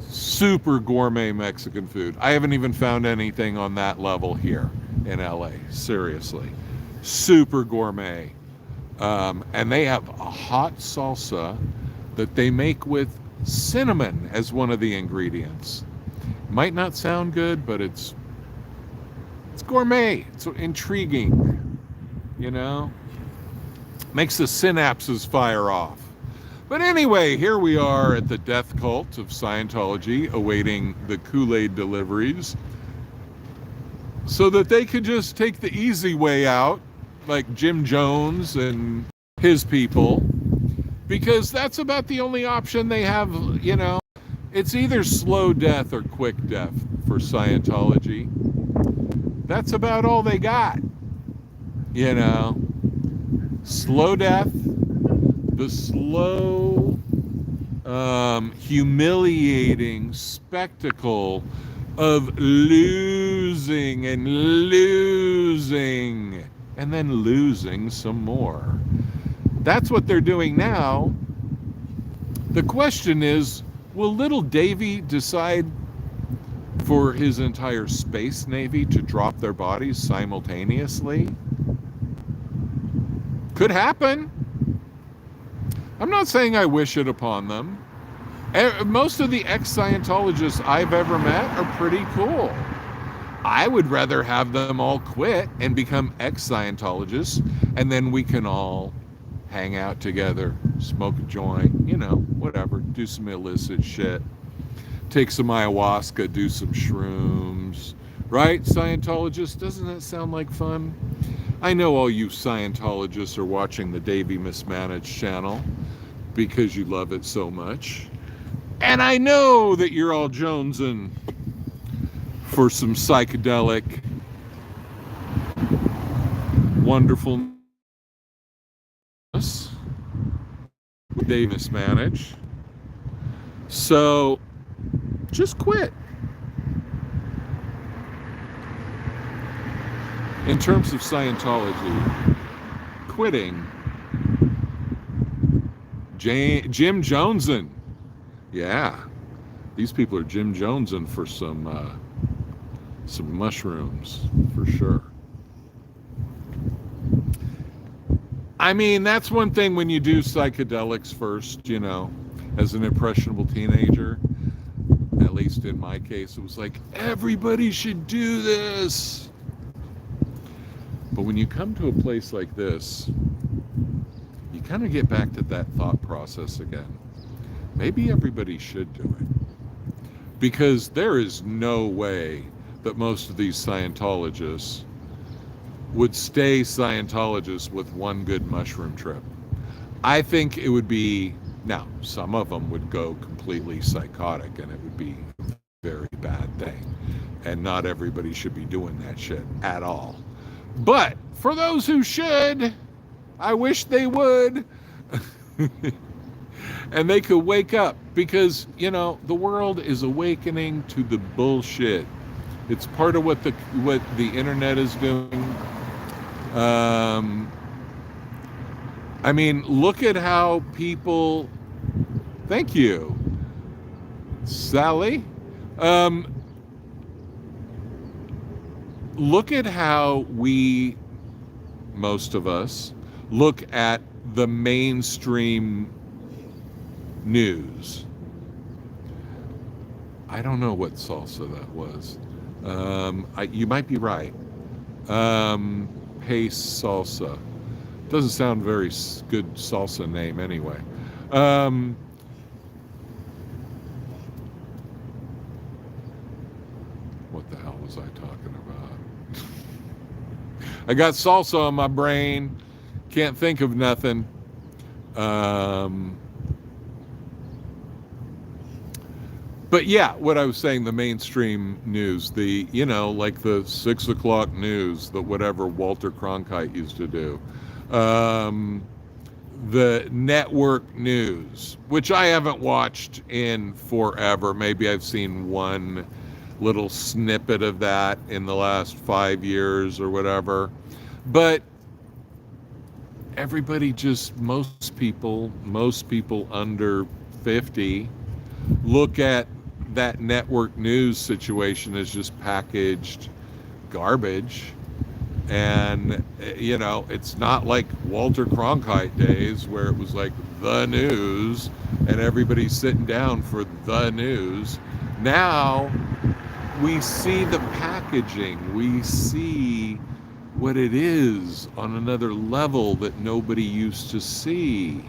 Super gourmet Mexican food. I haven't even found anything on that level here in LA. Seriously. Super gourmet. And they have a hot salsa that they make with cinnamon as one of the ingredients. Might not sound good, but it's gourmet. It's intriguing, you know? Makes the synapses fire off. But anyway, here we are at the death cult of Scientology, awaiting the Kool-Aid deliveries so that they could just take the easy way out, like Jim Jones and his people, because that's about the only option they have, you know. It's either slow death or quick death for Scientology. That's about all they got, you know. Slow death, the slow, humiliating spectacle of losing and losing and then losing some more. That's what they're doing now. The question is, will little Davy decide for his entire space navy to drop their bodies simultaneously? Could happen. I'm not saying I wish it upon them. Most of the ex-Scientologists I've ever met are pretty cool. I would rather have them all quit and become ex-Scientologists, and then we can all hang out together, smoke a joint, whatever, do some illicit shit, take some ayahuasca, do some shrooms, right? Scientologists, doesn't that sound like fun? I know all you Scientologists are watching the Davey Mismanaged channel because you love it so much. And I know that you're all jonesing for some psychedelic wonderfulness with Davey Mismanaged. So just quit. In terms of Scientology, quitting, Jim Jonesin. Yeah, these people are Jim Jonesin for some mushrooms, for sure. I mean, that's one thing when you do psychedelics first, as an impressionable teenager. At least in my case, it was like, everybody should do this. But when you come to a place like this, you kind of get back to that thought process again. Maybe everybody should do it. Because there is no way that most of these Scientologists would stay Scientologists with one good mushroom trip. I think it would be, now, some of them would go completely psychotic, and it would be a very bad thing. And not everybody should be doing that shit at all. But for those who should, I wish they would. And they could wake up, because, the world is awakening to the bullshit. It's part of what the internet is doing. I mean, look at how people, thank you, Sally. Look at how we, most of us, look at the mainstream news. I don't know what salsa that was. You might be right. Pace salsa. Doesn't sound very good salsa name anyway. What the hell was I talking about? I got salsa on my brain. Can't think of nothing. But yeah, what I was saying, the mainstream news, like the 6 o'clock news, the whatever Walter Cronkite used to do. The network news, which I haven't watched in forever. Maybe I've seen one little snippet of that in the last 5 years or whatever. But everybody most people under 50 look at that network news situation as just packaged garbage. And, it's not like Walter Cronkite days where it was like the news and everybody's sitting down for the news. Now we see the packaging. We see what it is on another level that nobody used to see.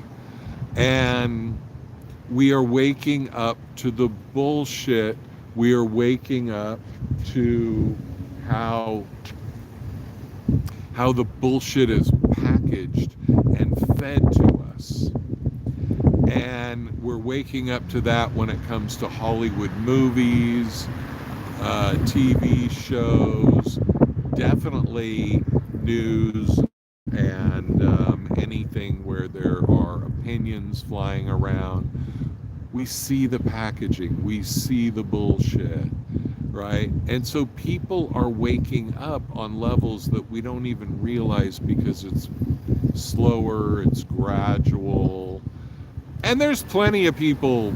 And we are waking up to the bullshit. We are waking up to how the bullshit is packaged and fed to us. And we're waking up to that when it comes to Hollywood movies, TV shows, definitely news, and anything where there are opinions flying around. We see the packaging, we see the bullshit, right? And so people are waking up on levels that we don't even realize, because it's slower, it's gradual. And there's plenty of people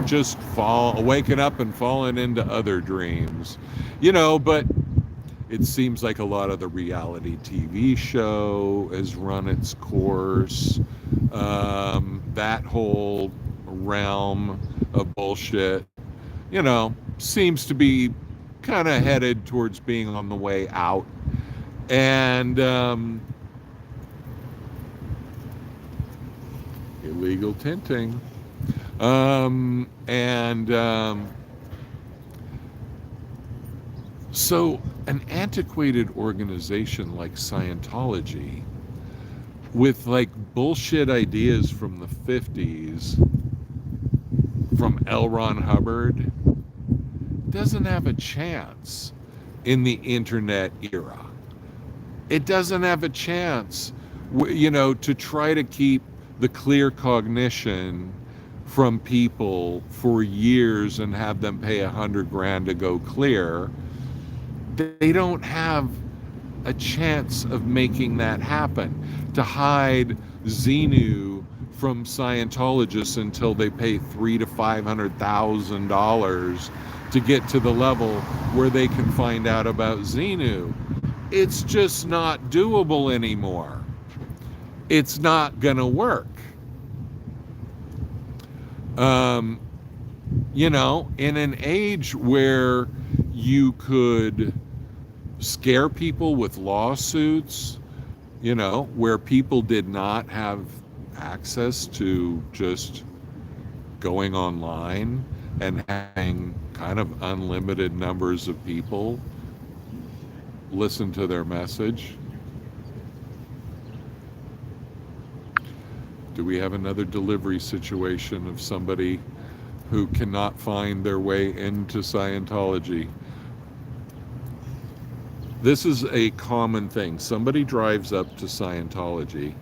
just waking up and falling into other dreams, but it seems like a lot of the reality TV show has run its course. That whole realm of bullshit, seems to be kind of headed towards being on the way out. And illegal tinting. So an antiquated organization like Scientology, with like bullshit ideas from the 50s from L. Ron Hubbard, doesn't have a chance in the internet era. It doesn't have a chance, to try to keep the clear cognition from people for years and have them pay $100,000 to go clear. They don't have a chance of making that happen. To hide Xenu from Scientologists until they pay $300,000 to $500,000 to get to the level where they can find out about Xenu. It's just not doable anymore. It's not gonna work. In an age where you could scare people with lawsuits, where people did not have access to just going online and having kind of unlimited numbers of people listen to their message. Do we have another delivery situation of somebody who cannot find their way into Scientology? This is a common thing. Somebody drives up to Scientology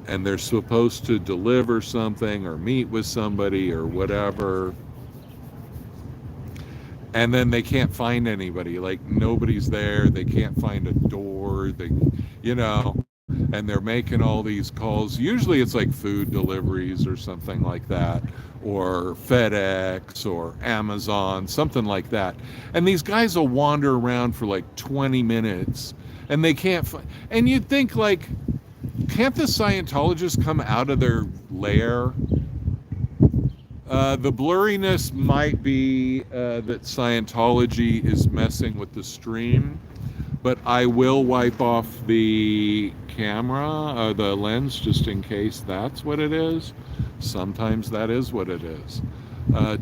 and they're supposed to deliver something or meet with somebody or whatever, and then they can't find anybody. Like, nobody's there. They can't find a door. And they're making all these calls. Usually it's like food deliveries or something like that, or FedEx or Amazon, something like that. And these guys will wander around for like 20 minutes and they can't find. And you'd think, like, can't the Scientologists come out of their lair? The blurriness might be that Scientology is messing with the stream, but I will wipe off the camera, the lens, just in case that's what it is. Sometimes that is what it is.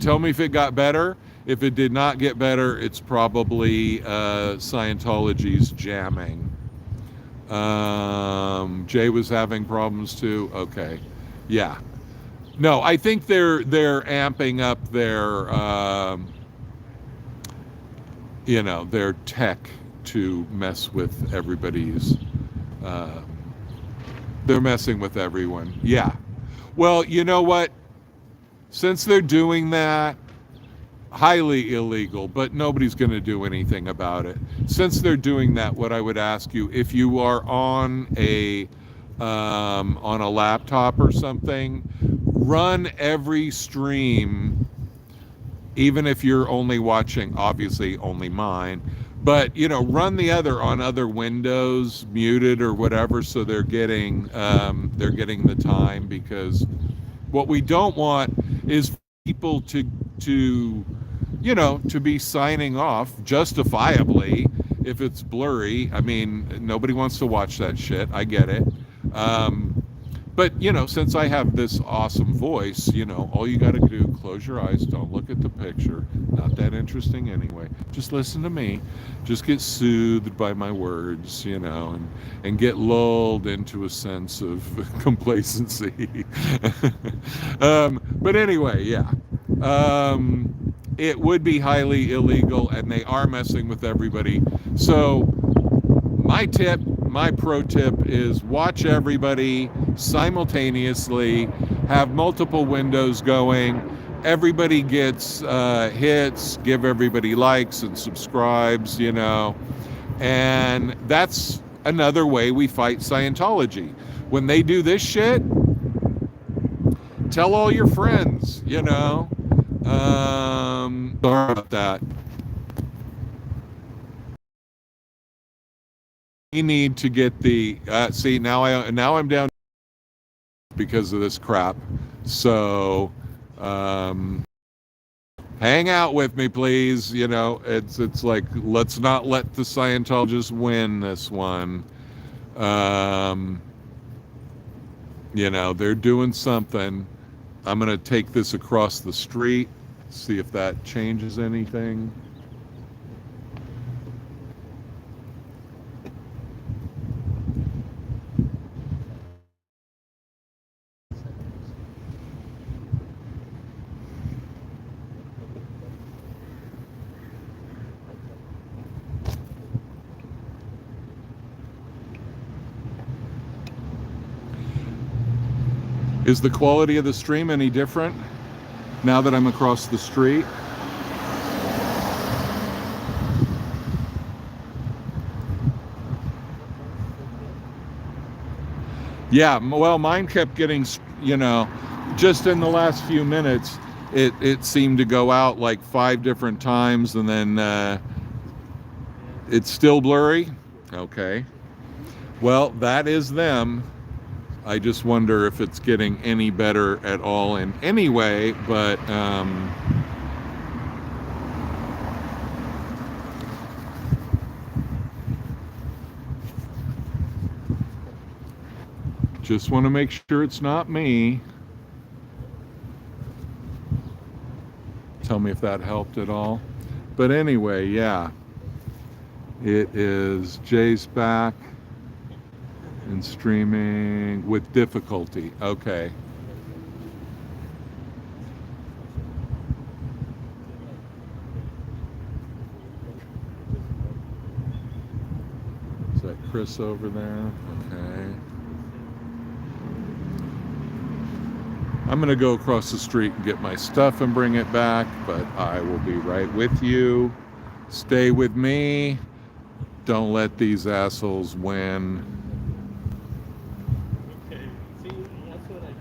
Tell me if it got better. If it did not get better, it's probably Scientology's jamming. Jay was having problems too. Okay, yeah. No, I think they're amping up their tech to mess with everybody's. They're messing with everyone. Yeah. Well, you know what? Since they're doing that, highly illegal, but nobody's going to do anything about it. Since they're doing that, what I would ask you, if you are on a laptop or something, run every stream, even if you're only watching, obviously only mine, but run the other on other windows, muted or whatever, so they're getting the time, because what we don't want is people to be signing off justifiably if it's blurry. I mean, nobody wants to watch that shit. I get it. But, since I have this awesome voice, all you got to do, close your eyes, don't look at the picture. Not that interesting anyway. Just listen to me. Just get soothed by my words, and get lulled into a sense of complacency. But anyway, yeah. It would be highly illegal, and they are messing with everybody. So my pro tip is watch everybody simultaneously, have multiple windows going. Everybody gets hits, give everybody likes and subscribes, and that's another way we fight Scientology. When they do this shit, tell all your friends, sorry about that. We need to get the see, now I'm down because of this crap. So hang out with me, please. You know, it's like, let's not let the Scientologists win this one. You know, they're doing something. I'm going to take this across the street, see if that changes anything. Is the quality of the stream any different now that I'm across the street? Yeah, well, mine kept getting, you know, just in the last few minutes, it seemed to go out like 5 different times, and then it's still blurry. Okay. Well, that is them. I just wonder if it's getting any better at all in any way, but just want to make sure it's not me. Tell me if that helped at all. But anyway, yeah. It is Jay's back and streaming with difficulty. Okay. Is that Chris over there? Okay. I'm going to go across the street and get my stuff and bring it back, but I will be right with you. Stay with me. Don't let these assholes win. Okay, see, that's what I do.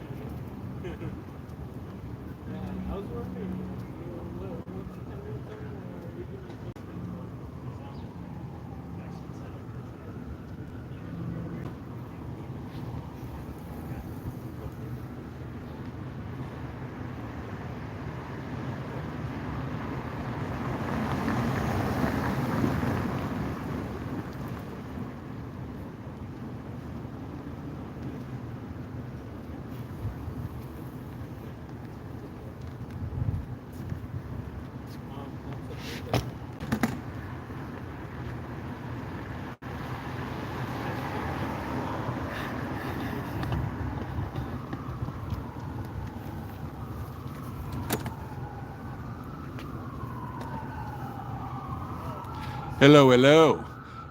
Yeah, I was wondering, what you can do Hello, hello.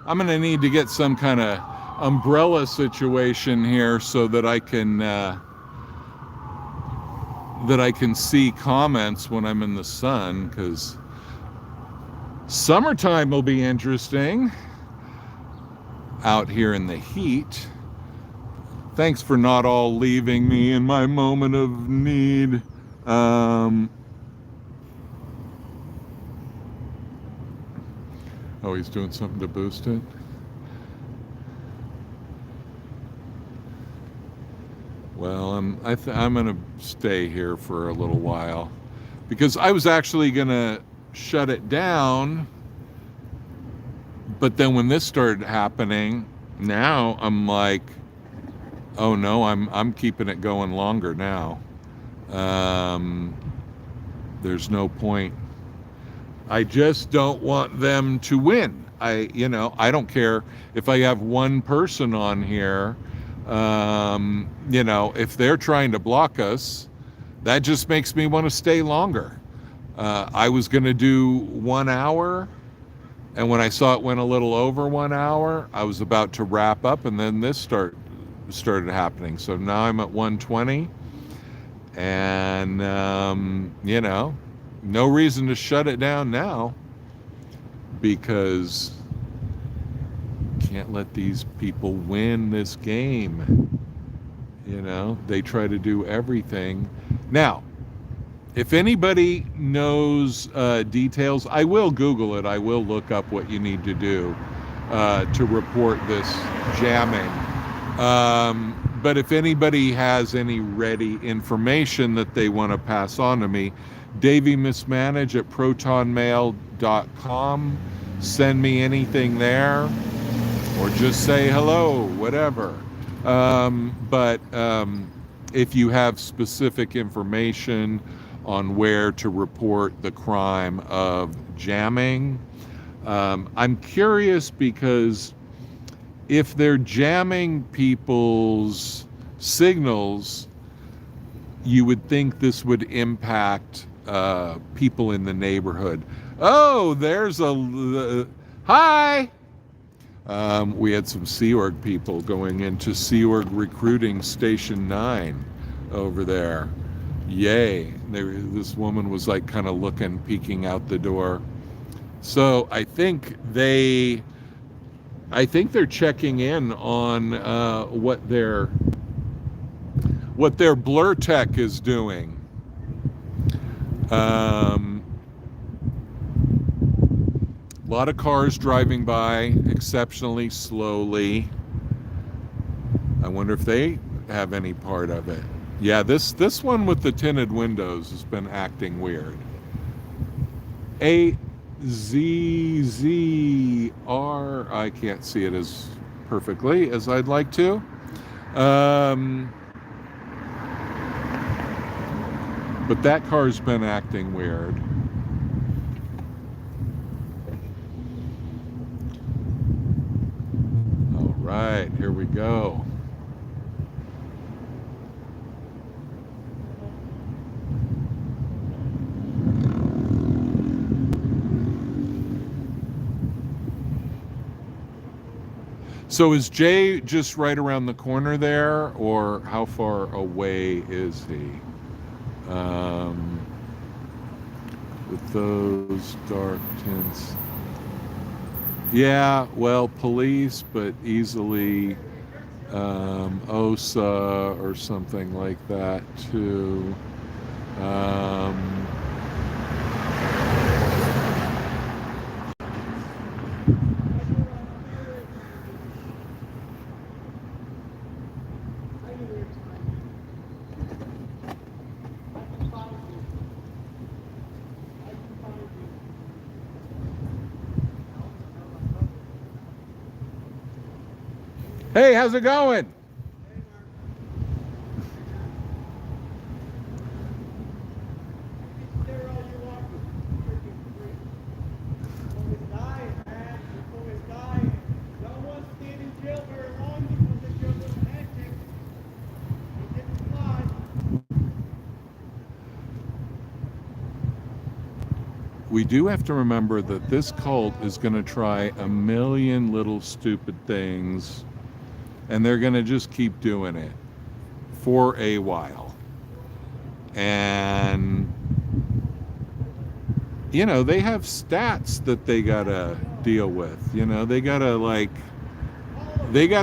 I'm going to need to get some kind of umbrella situation here so that I can see comments when I'm in the sun, because summertime will be interesting out here in the heat. Thanks for not all leaving me in my moment of need. Oh, he's doing something to boost it. Well, I'm gonna stay here for a little while, because I was actually gonna shut it down, but then when this started happening, now I'm like, oh no, I'm keeping it going longer now. There's no point. I just don't want them to win. I don't care if I have one person on here. If they're trying to block us, that just makes me want to stay longer. I was going to do 1 hour, and when I saw it went a little over 1 hour, I was about to wrap up, and then this started happening. So now I'm at 120, and no reason to shut it down now, because can't let these people win this game. They try to do everything. Now, if anybody knows details, I will Google it. I will look up what you need to do to report this jamming. But if anybody has any ready information that they want to pass on to me, davymismanage@protonmail.com. Send me anything there, or just say hello, whatever. But if you have specific information on where to report the crime of jamming, I'm curious, because if they're jamming people's signals, you would think this would impact people in the neighborhood. Oh, there's a hi. We had some Sea Org people going into Sea Org recruiting Station 9 over there. Yay. This woman was like kind of looking, peeking out the door. So I think they're checking in on what their blur tech is doing. A lot of cars driving by exceptionally slowly. I wonder if they have any part of it. Yeah, this one with the tinted windows has been acting weird. AZZR, I can't see it as perfectly as I'd like to. But that car's been acting weird. All right, here we go. So is Jay just right around the corner there, or how far away is he? With those dark tints. Yeah, well, police, but easily OSA or something like that too. Hey, how's it going? We do have to remember that this cult is going to try a million little stupid things, and they're going to just keep doing it for a while. And, you know, they have stats that they got to deal with. You know, they got to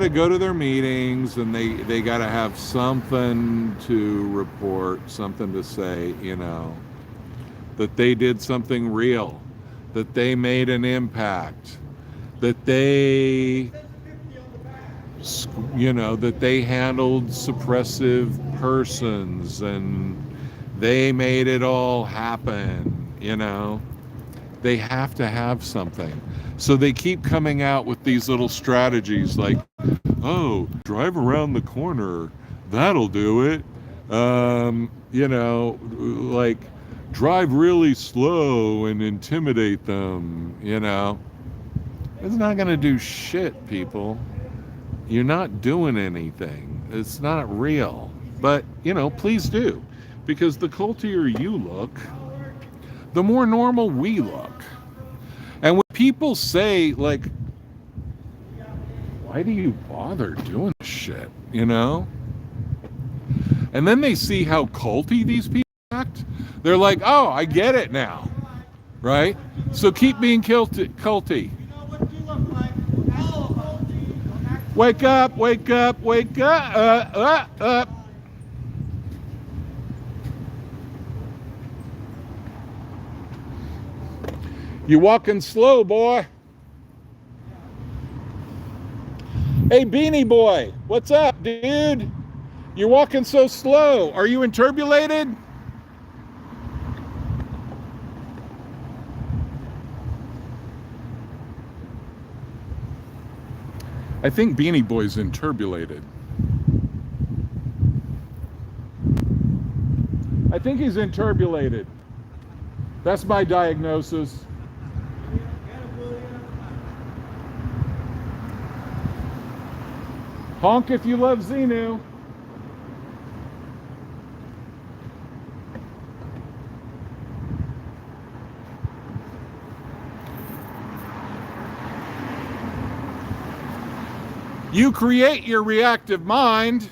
go to their meetings, and they got to have something to report, something to say, you know, that they did something real, that they made an impact, that they, you know, that they handled suppressive persons and they made it all happen, you know. They have to have something. So they keep coming out with these little strategies like, oh, drive around the corner, that'll do it. You know, like, drive really slow and intimidate them, you know. It's not going to do shit, people. You're not doing anything. It's not real. But, you know, please do. Because the cultier you look, the more normal we look. And when people say, like, why do you bother doing this shit, you know? And then they see how culty these people act. They're like, oh, I get it now, right? So keep being culty. Wake up, wake up, wake up. You walking slow, boy. Hey, Beanie Boy, what's up, dude? You're walking so slow. Are you interpolated? I think Beanie Boy's interbulated. I think he's interbulated. That's my diagnosis. Honk if you love Xenu. You create your reactive mind.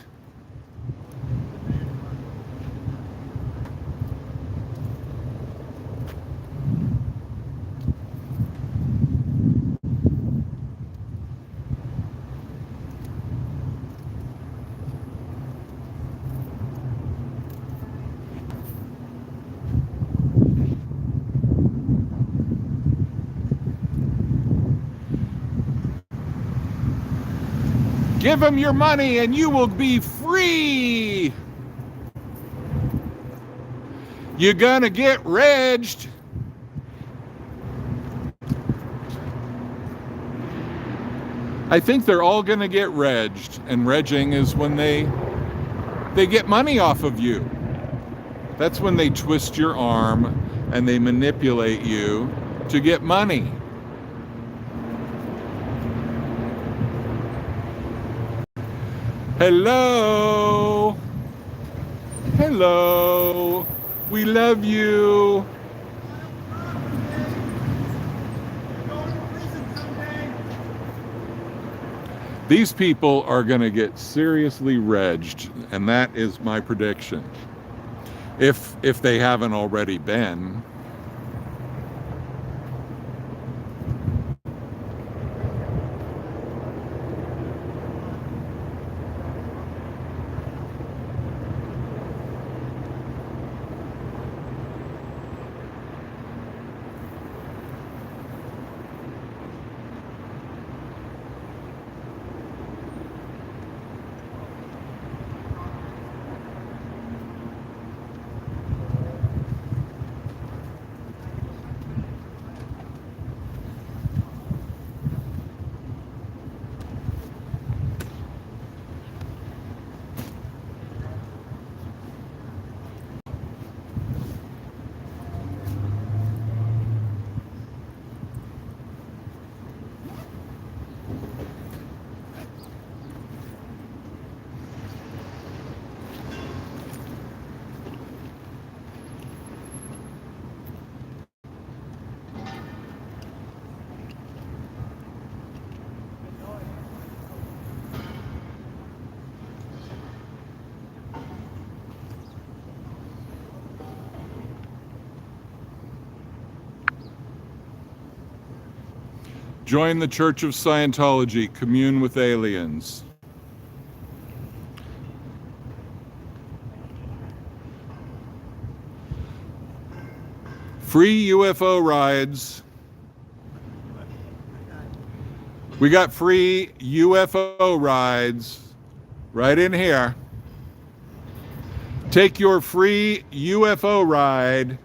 Give him your money and you will be free. You're gonna get regged. I think they're all gonna get regged, and regging is when they get money off of you. That's when they twist your arm and they manipulate you to get money. Hello. Hello. We love you. These people are going to get seriously regged, and that is my prediction. If they haven't already been. Join the Church of Scientology. Commune with aliens. Free UFO rides. We got free UFO rides right in here. Take your free UFO ride.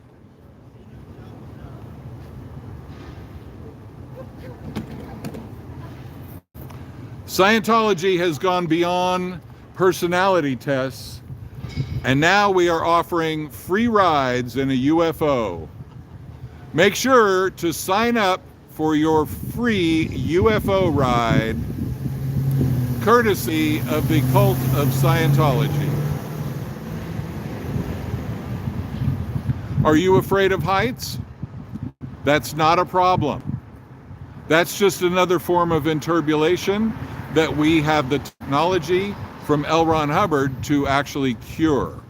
Scientology has gone beyond personality tests, and now we are offering free rides in a UFO. Make sure to sign up for your free UFO ride, courtesy of the Cult of Scientology. Are you afraid of heights? That's not a problem. That's just another form of interbulation that we have the technology from L. Ron Hubbard to actually cure.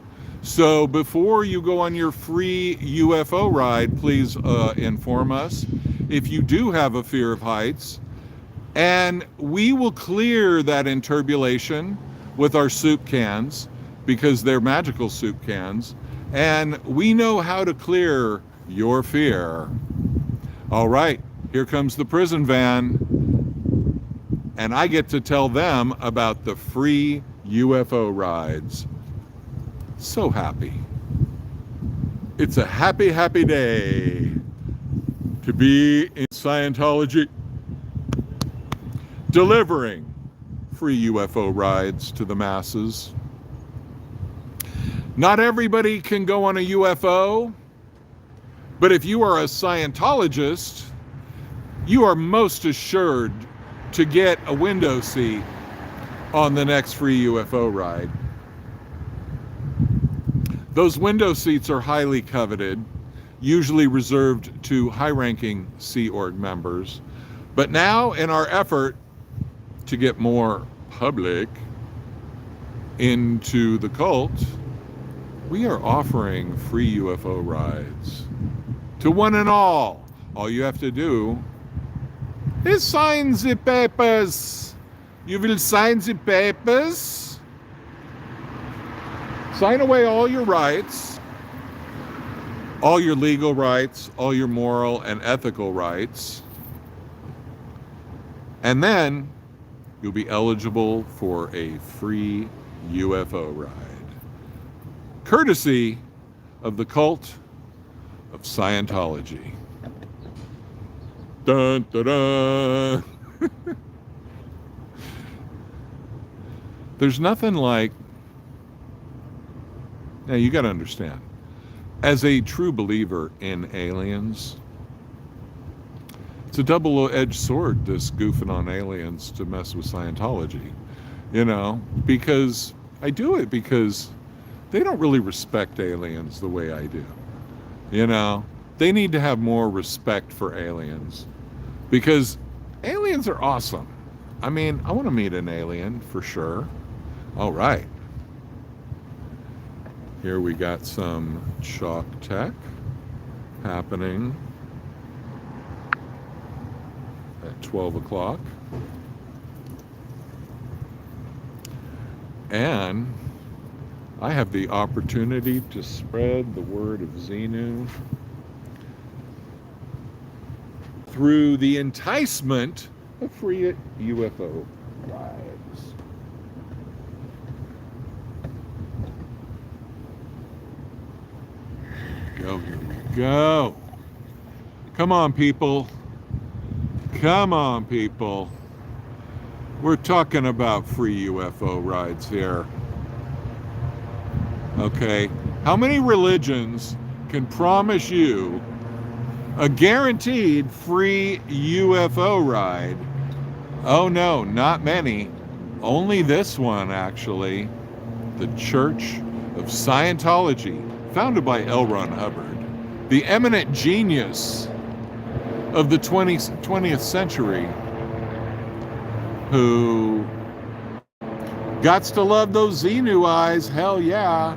So before you go on your free UFO ride, please inform us if you do have a fear of heights, and we will clear that interbulation with our soup cans, because they're magical soup cans, and we know how to clear your fear. All right, here comes the prison van, and I get to tell them about the free UFO rides. So happy. It's a happy, happy day to be in Scientology, delivering free UFO rides to the masses. Not everybody can go on a UFO, but if you are a Scientologist, you are most assured to get a window seat on the next free UFO ride. Those window seats are highly coveted, usually reserved to high-ranking Sea Org members. But now, in our effort to get more public into the cult, we are offering free UFO rides to one and all. All you have to do is sign the papers. You will sign the papers. Sign away all your rights, all your legal rights, all your moral and ethical rights. And then you'll be eligible for a free UFO ride, courtesy of the cult of Scientology. Dun, dun, dun. There's nothing like, now you got to understand, as a true believer in aliens, it's a double-edged sword, this goofing on aliens to mess with Scientology, you know, because I do it because they don't really respect aliens the way I do, you know. They need to have more respect for aliens because aliens are awesome. I mean, I want to meet an alien for sure. All right. Here we got some chalk tech happening at 12 o'clock. And I have the opportunity to spread the word of Xenu through the enticement of free UFO rides. Here we go. Come on, people. Come on, people. We're talking about free UFO rides here. Okay. How many religions can promise you a guaranteed free UFO ride? Oh no, not many. Only this one, actually. The Church of Scientology, founded by L. Ron Hubbard, the eminent genius of the 20th century, who gots to love those Xenu eyes. Hell yeah.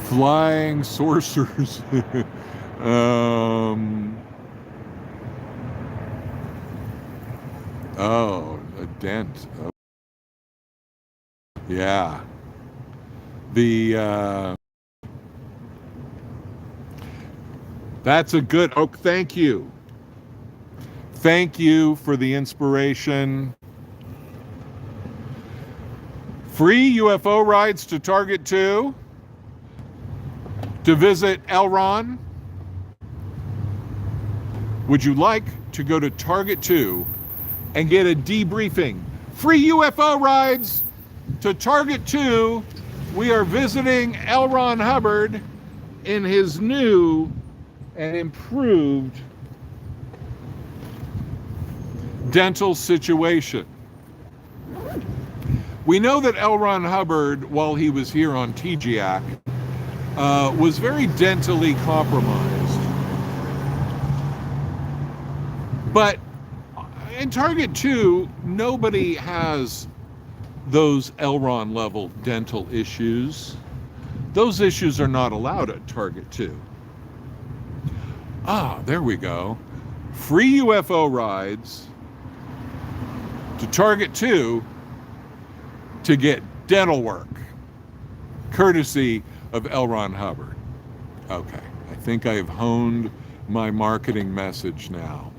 Flying saucers. Oh, a dent. Oh. Yeah. That's a good, oh, thank you. Thank you for the inspiration. Free UFO rides to Target 2 to visit Elron. Would you like to go to Target 2 and get a debriefing? Free UFO rides to Target 2. We are visiting L. Ron Hubbard in his new and improved dental situation. We know that L. Ron Hubbard, while he was here on TGAC, was very dentally compromised. But in Target 2, nobody has those L. Ron level dental issues. Those issues are not allowed at Target 2. Ah, there we go. Free UFO rides to Target 2 to get dental work, courtesy of L. Ron Hubbard. Okay, I think I've honed my marketing message now.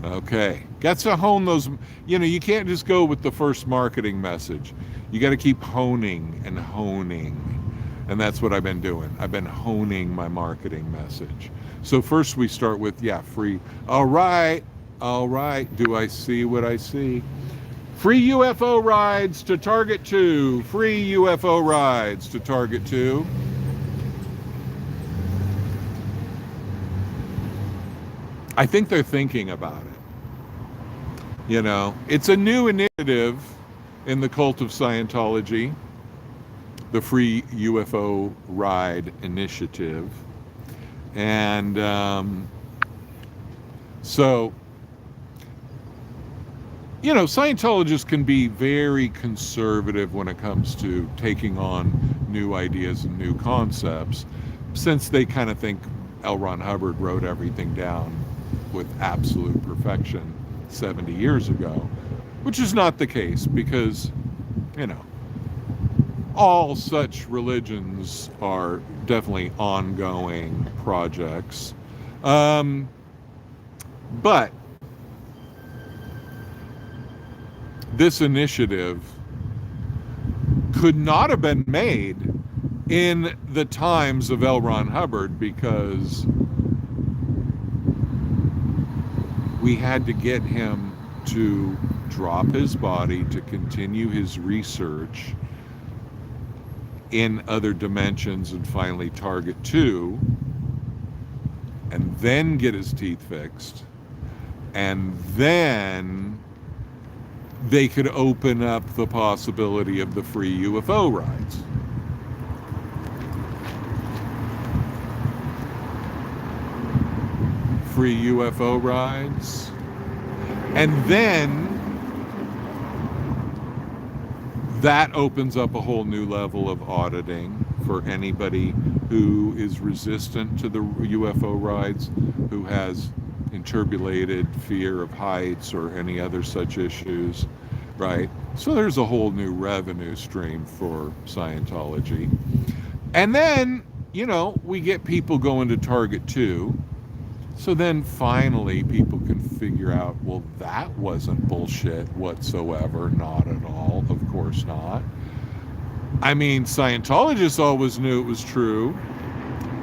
Okay, got to hone those, you know, you can't just go with the first marketing message. You got to keep honing and honing. And that's what I've been doing. I've been honing my marketing message. So first we start with, yeah, free. All right. Do I see what I see? Free UFO rides to Target 2. Free UFO rides to Target 2. I think they're thinking about it. You know, it's a new initiative in the cult of Scientology, the Free UFO Ride Initiative. And so, you know, Scientologists can be very conservative when it comes to taking on new ideas and new concepts, since they kind of think L. Ron Hubbard wrote everything down with absolute perfection 70 years ago, which is not the case, because, you know, all such religions are definitely ongoing projects. But this initiative could not have been made in the times of L. Ron Hubbard, because we had to get him to drop his body to continue his research in other dimensions and finally Target 2, and then get his teeth fixed, and then they could open up the possibility of the free UFO rides. Free UFO rides. And then that opens up a whole new level of auditing for anybody who is resistant to the UFO rides, who has interpolated fear of heights or any other such issues, right? So there's a whole new revenue stream for Scientology. And then, you know, we get people going to Target 2. So then finally people can figure out, well, that wasn't bullshit whatsoever. Not at all. Of course not. I mean, Scientologists always knew it was true,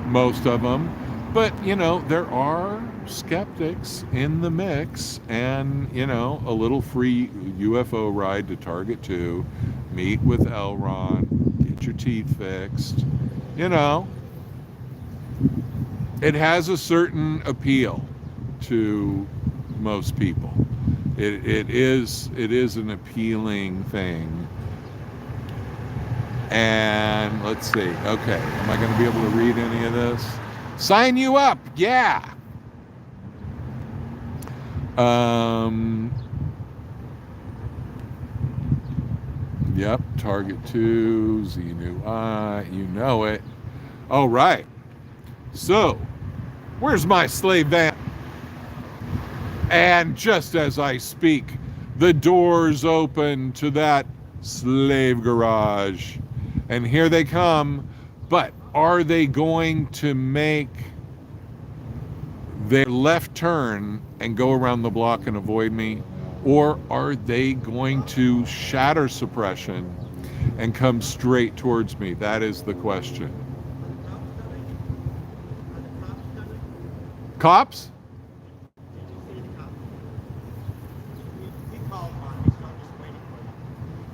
most of them. But, you know, there are skeptics in the mix, and, you know, a little free UFO ride to Target 2, meet with L. Ron, get your teeth fixed, you know. It has a certain appeal to most people. It is an appealing thing. And let's see. Okay, am I going to be able to read any of this? Sign you up, yeah. Yep, Target 2, Xenu, you know it. All right. So, where's my slave van? And just as I speak, the doors open to that slave garage. And here they come. But are they going to make their left turn and go around the block and avoid me? Or are they going to shatter suppression and come straight towards me? That is the question. Cops?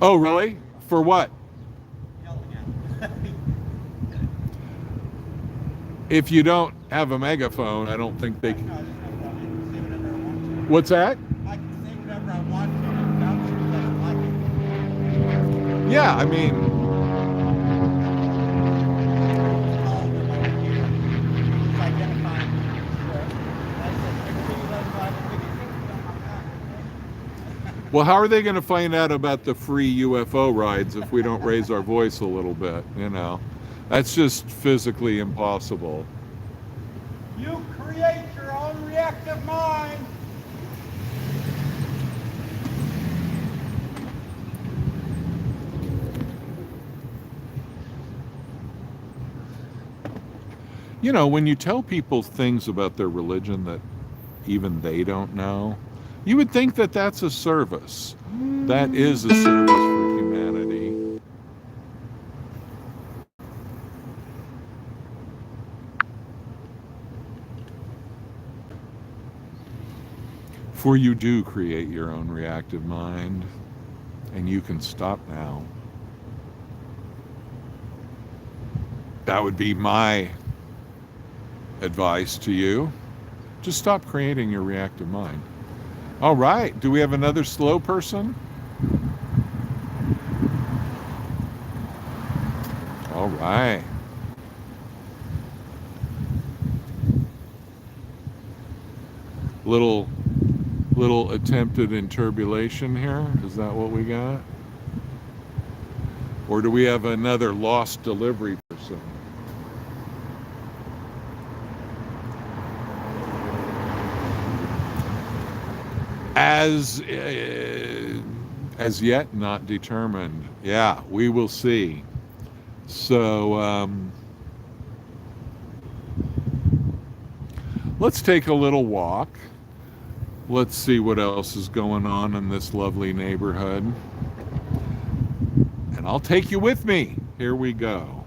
Oh, really? For what? If you don't have a megaphone, I don't think they can. What's that? I can say whatever I want to, and Dumps doesn't like it. Yeah, I mean, Called him over here. He was identifying me. I said, "Can you let him drive a big well, how are they going to find out about the free UFO rides if we don't raise our voice a little bit, you know? That's just physically impossible. You create your own reactive mind." You know, when you tell people things about their religion that even they don't know, you would think that that's a service. That is a service for humanity. For you do create your own reactive mind. and you can stop now. That would be my advice to you. Just stop creating your reactive mind. All right, do we have another slow person? All right. Little attempted interbulation here. Is that what we got? Or do we have another lost delivery person? As yet not determined. Yeah, we will see. So let's take a little walk. Let's see what else is going on in this lovely neighborhood. And I'll take you with me. Here we go.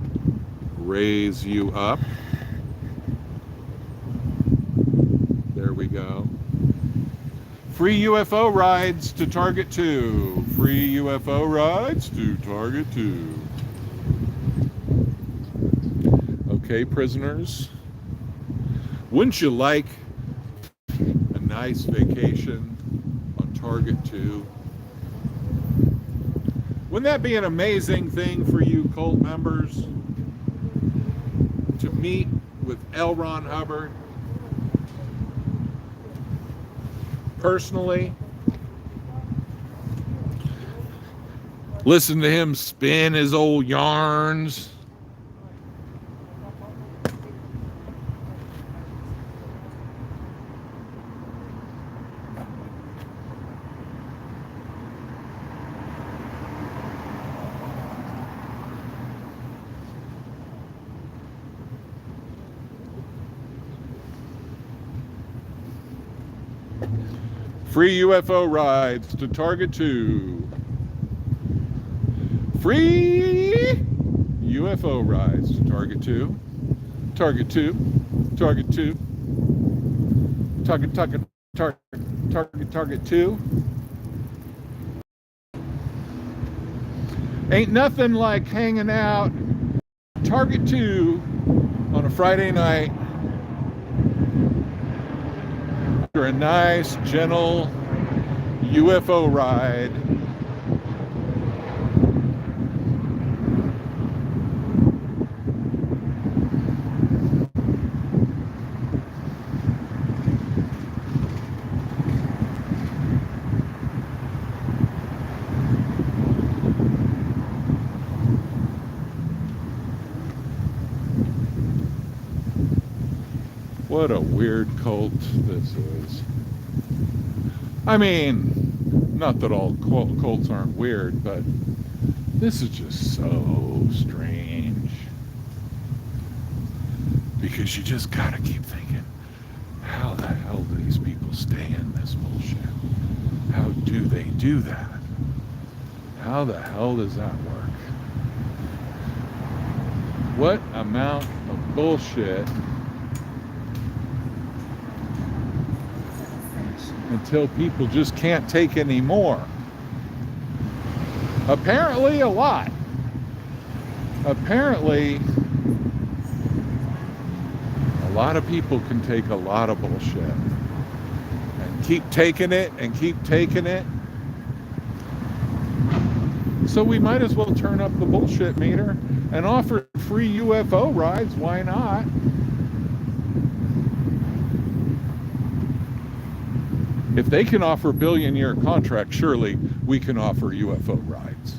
Raise you up. There we go. Free UFO rides to Target 2. Free UFO rides to Target 2. Okay, prisoners. Wouldn't you like a nice vacation on Target 2? Wouldn't that be an amazing thing for you cult members? To meet with L. Ron Hubbard personally? Listen to him spin his old yarns. Free UFO rides to Target 2. Free UFO rides to Target 2. Target 2. Target 2. Target 2. Ain't nothing like hanging out Target 2 on a Friday night after a nice, gentle UFO ride. What a weird cult this is. I mean, not that all cults aren't weird, but this is just so strange. Because you just gotta keep thinking, how the hell do these people stay in this bullshit? How do they do that? How the hell does that work? What amount of bullshit until people just can't take any more? Apparently a lot. Apparently a lot of people can take a lot of bullshit and keep taking it and keep taking it. So we might as well turn up the bullshit meter and offer free UFO rides. Why not? If they can offer a billion-year contract, surely we can offer UFO rides.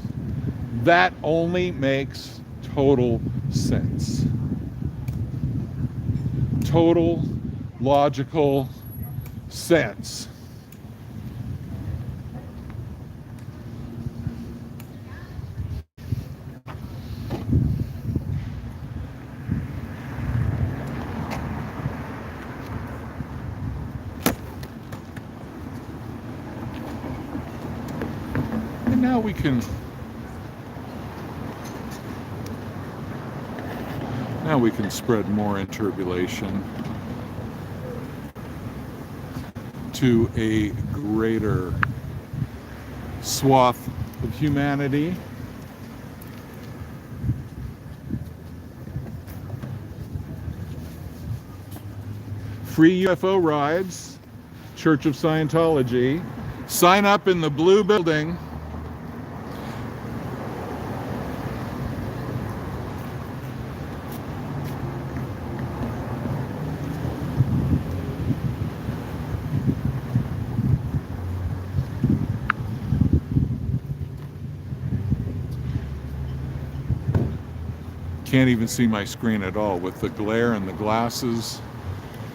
That only makes total sense. Total logical sense. Now we can spread more interbulation to a greater swath of humanity. Free UFO rides, Church of Scientology. Sign up in the blue building. Can't even see my screen at all with the glare and the glasses.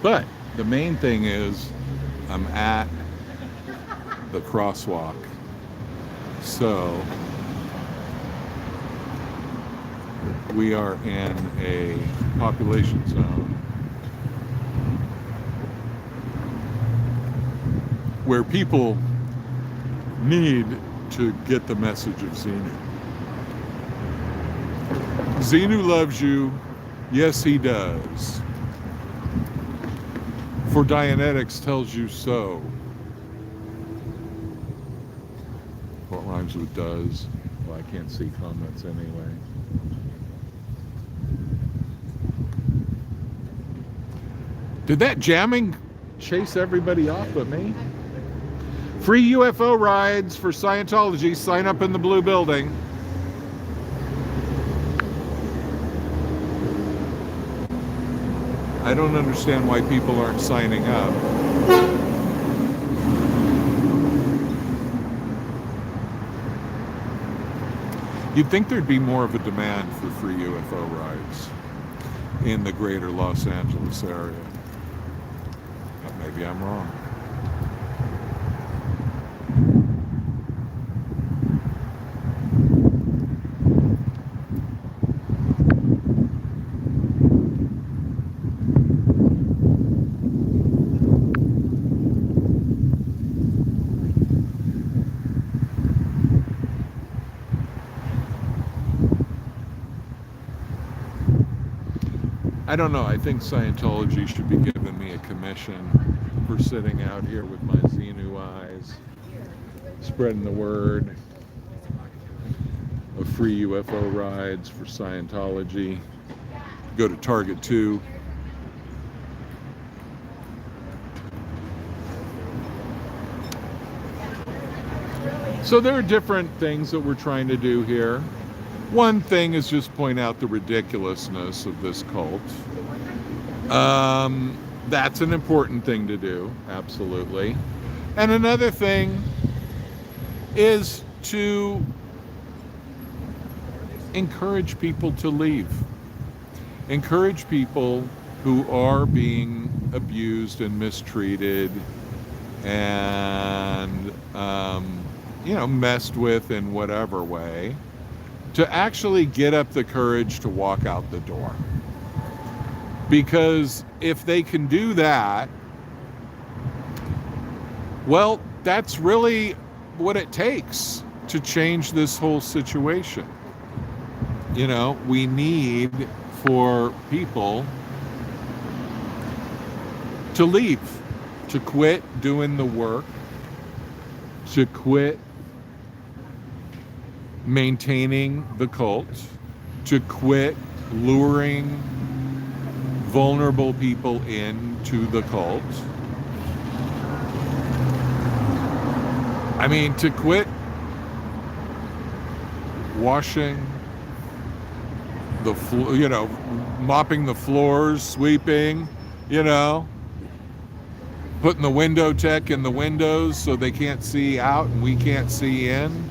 But the main thing is I'm at the crosswalk. So we are in a population zone where people need to get the message of Xenu. Xenu loves you. Yes, he does. For Dianetics tells you so. What rhymes with does? Well, I can't see comments anyway. Did that jamming chase everybody off but me? Free UFO rides for Scientology. Sign up in the blue building. I don't understand why people aren't signing up. You'd think there'd be more of a demand for free UFO rides in the greater Los Angeles area. But maybe I'm wrong. I don't know. I think Scientology should be giving me a commission for sitting out here with my Xenu eyes, spreading the word of free UFO rides for Scientology. Go to Target 2. So there are different things that we're trying to do here. One thing is just point out the ridiculousness of this cult. That's an important thing to do, absolutely. And another thing is to encourage people to leave. Encourage people who are being abused and mistreated and, messed with in whatever way, to actually get up the courage to walk out the door. Because if they can do that, well, that's really what it takes to change this whole situation. We need for people to leave, to quit doing the work, to quit maintaining the cult, to quit luring vulnerable people into the cult. I mean, to quit washing the floor, mopping the floors, sweeping, putting the window tech in the windows so they can't see out and we can't see in.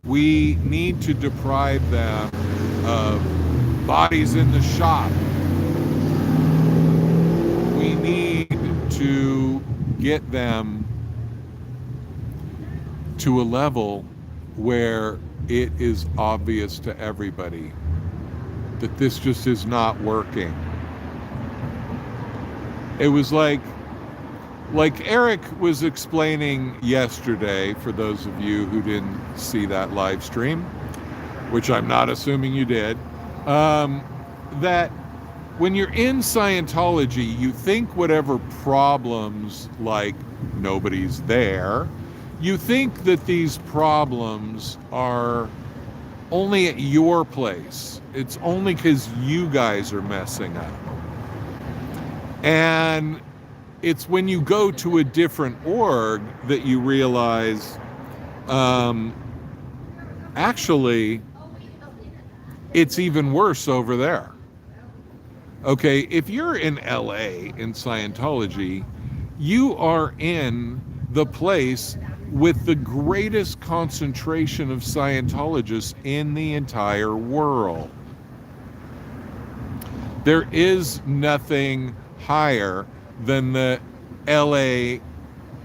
We need to deprive them of bodies in the shop. We need to get them to a level where it is obvious to everybody that this just is not working. It was like Eric was explaining yesterday, for those of you who didn't see that live stream, which I'm not assuming you did, that when you're in Scientology, you think whatever problems, like nobody's there, You think that these problems are only at your place. It's only because you guys are messing up. And it's when you go to a different org that you realize, actually, it's even worse over there. Okay, if you're in LA in Scientology, you are in the place with the greatest concentration of Scientologists in the entire world. There is nothing higher than the LA,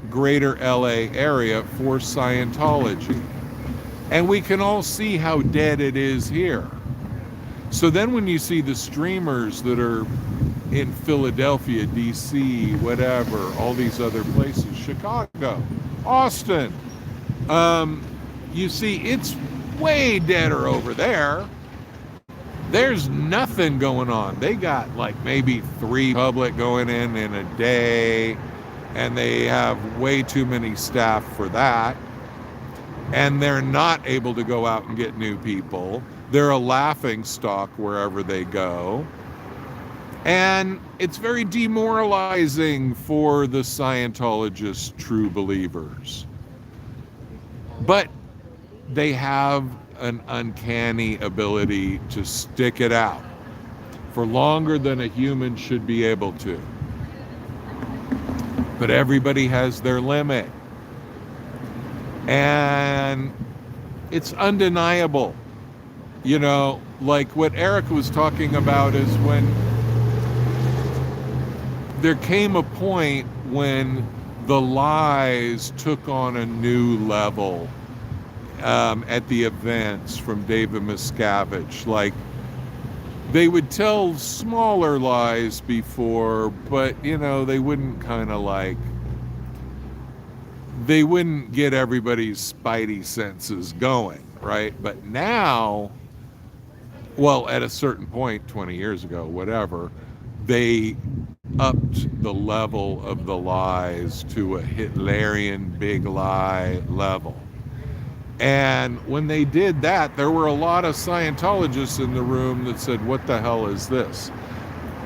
greater LA area for Scientology. And we can all see how dead it is here. So then when you see the streamers that are in Philadelphia, DC, whatever, all these other places, Chicago, Austin, you see it's way deader over there. There's nothing going on. They got like maybe 3 public going in a day, and they have way too many staff for that. And they're not able to go out and get new people. They're a laughing stock wherever they go. And it's very demoralizing for the Scientologist true believers. But they have an uncanny ability to stick it out for longer than a human should be able to. But everybody has their limit. And it's undeniable. You know, like what Eric was talking about is when there came a point when the lies took on a new level at the events from David Miscavige. Like, they would tell smaller lies before, but, you know, they wouldn't kind of like, they wouldn't get everybody's spidey senses going, right? But now, well, at a certain point, 20 years ago, whatever, they upped the level of the lies to a Hitlerian big lie level. And when they did that, there were a lot of Scientologists in the room that said, what the hell is this?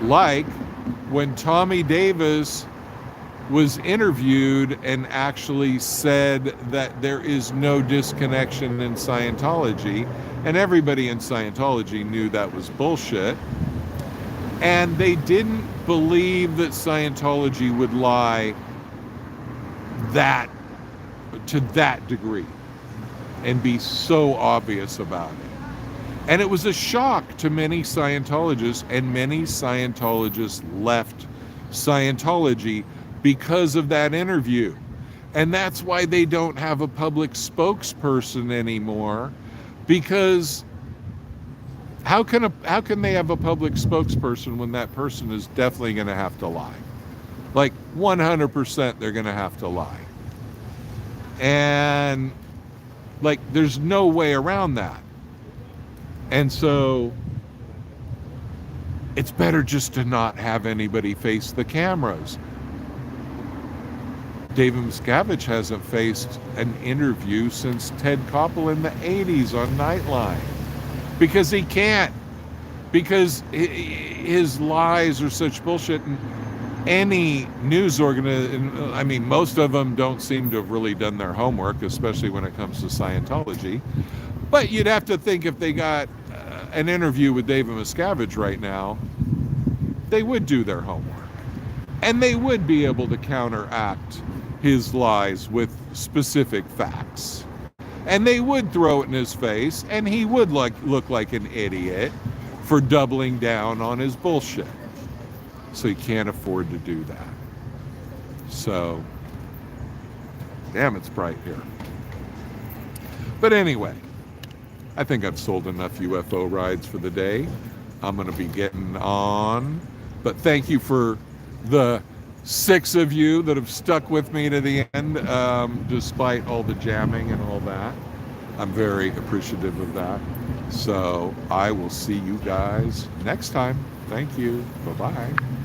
Like when Tommy Davis was interviewed and actually said that there is no disconnection in Scientology, and everybody in Scientology knew that was bullshit. And they didn't believe that Scientology would lie that to that degree and be so obvious about it. And it was a shock to many Scientologists, and many Scientologists left Scientology because of that interview. And that's why they don't have a public spokesperson anymore, because how can they have a public spokesperson when that person is definitely going to have to lie? Like 100% they're going to have to lie. And like there's no way around that. And so it's better just to not have anybody face the cameras. David Miscavige hasn't faced an interview since Ted Koppel in the 80s on Nightline. Because he can't. Because his lies are such bullshit. And any news organization, I mean, most of them don't seem to have really done their homework, especially when it comes to Scientology. But you'd have to think if they got an interview with David Miscavige right now, they would do their homework. And they would be able to counteract his lies with specific facts. And they would throw it in his face, and he would look like an idiot for doubling down on his bullshit. So he can't afford to do that. So, damn, it's bright here. But anyway, I think I've sold enough UFO rides for the day. I'm going to be getting on. But thank you for the 6 of you that have stuck with me to the end, despite all the jamming and all that. I'm very appreciative of that. So I will see you guys next time. Thank you. Bye-bye.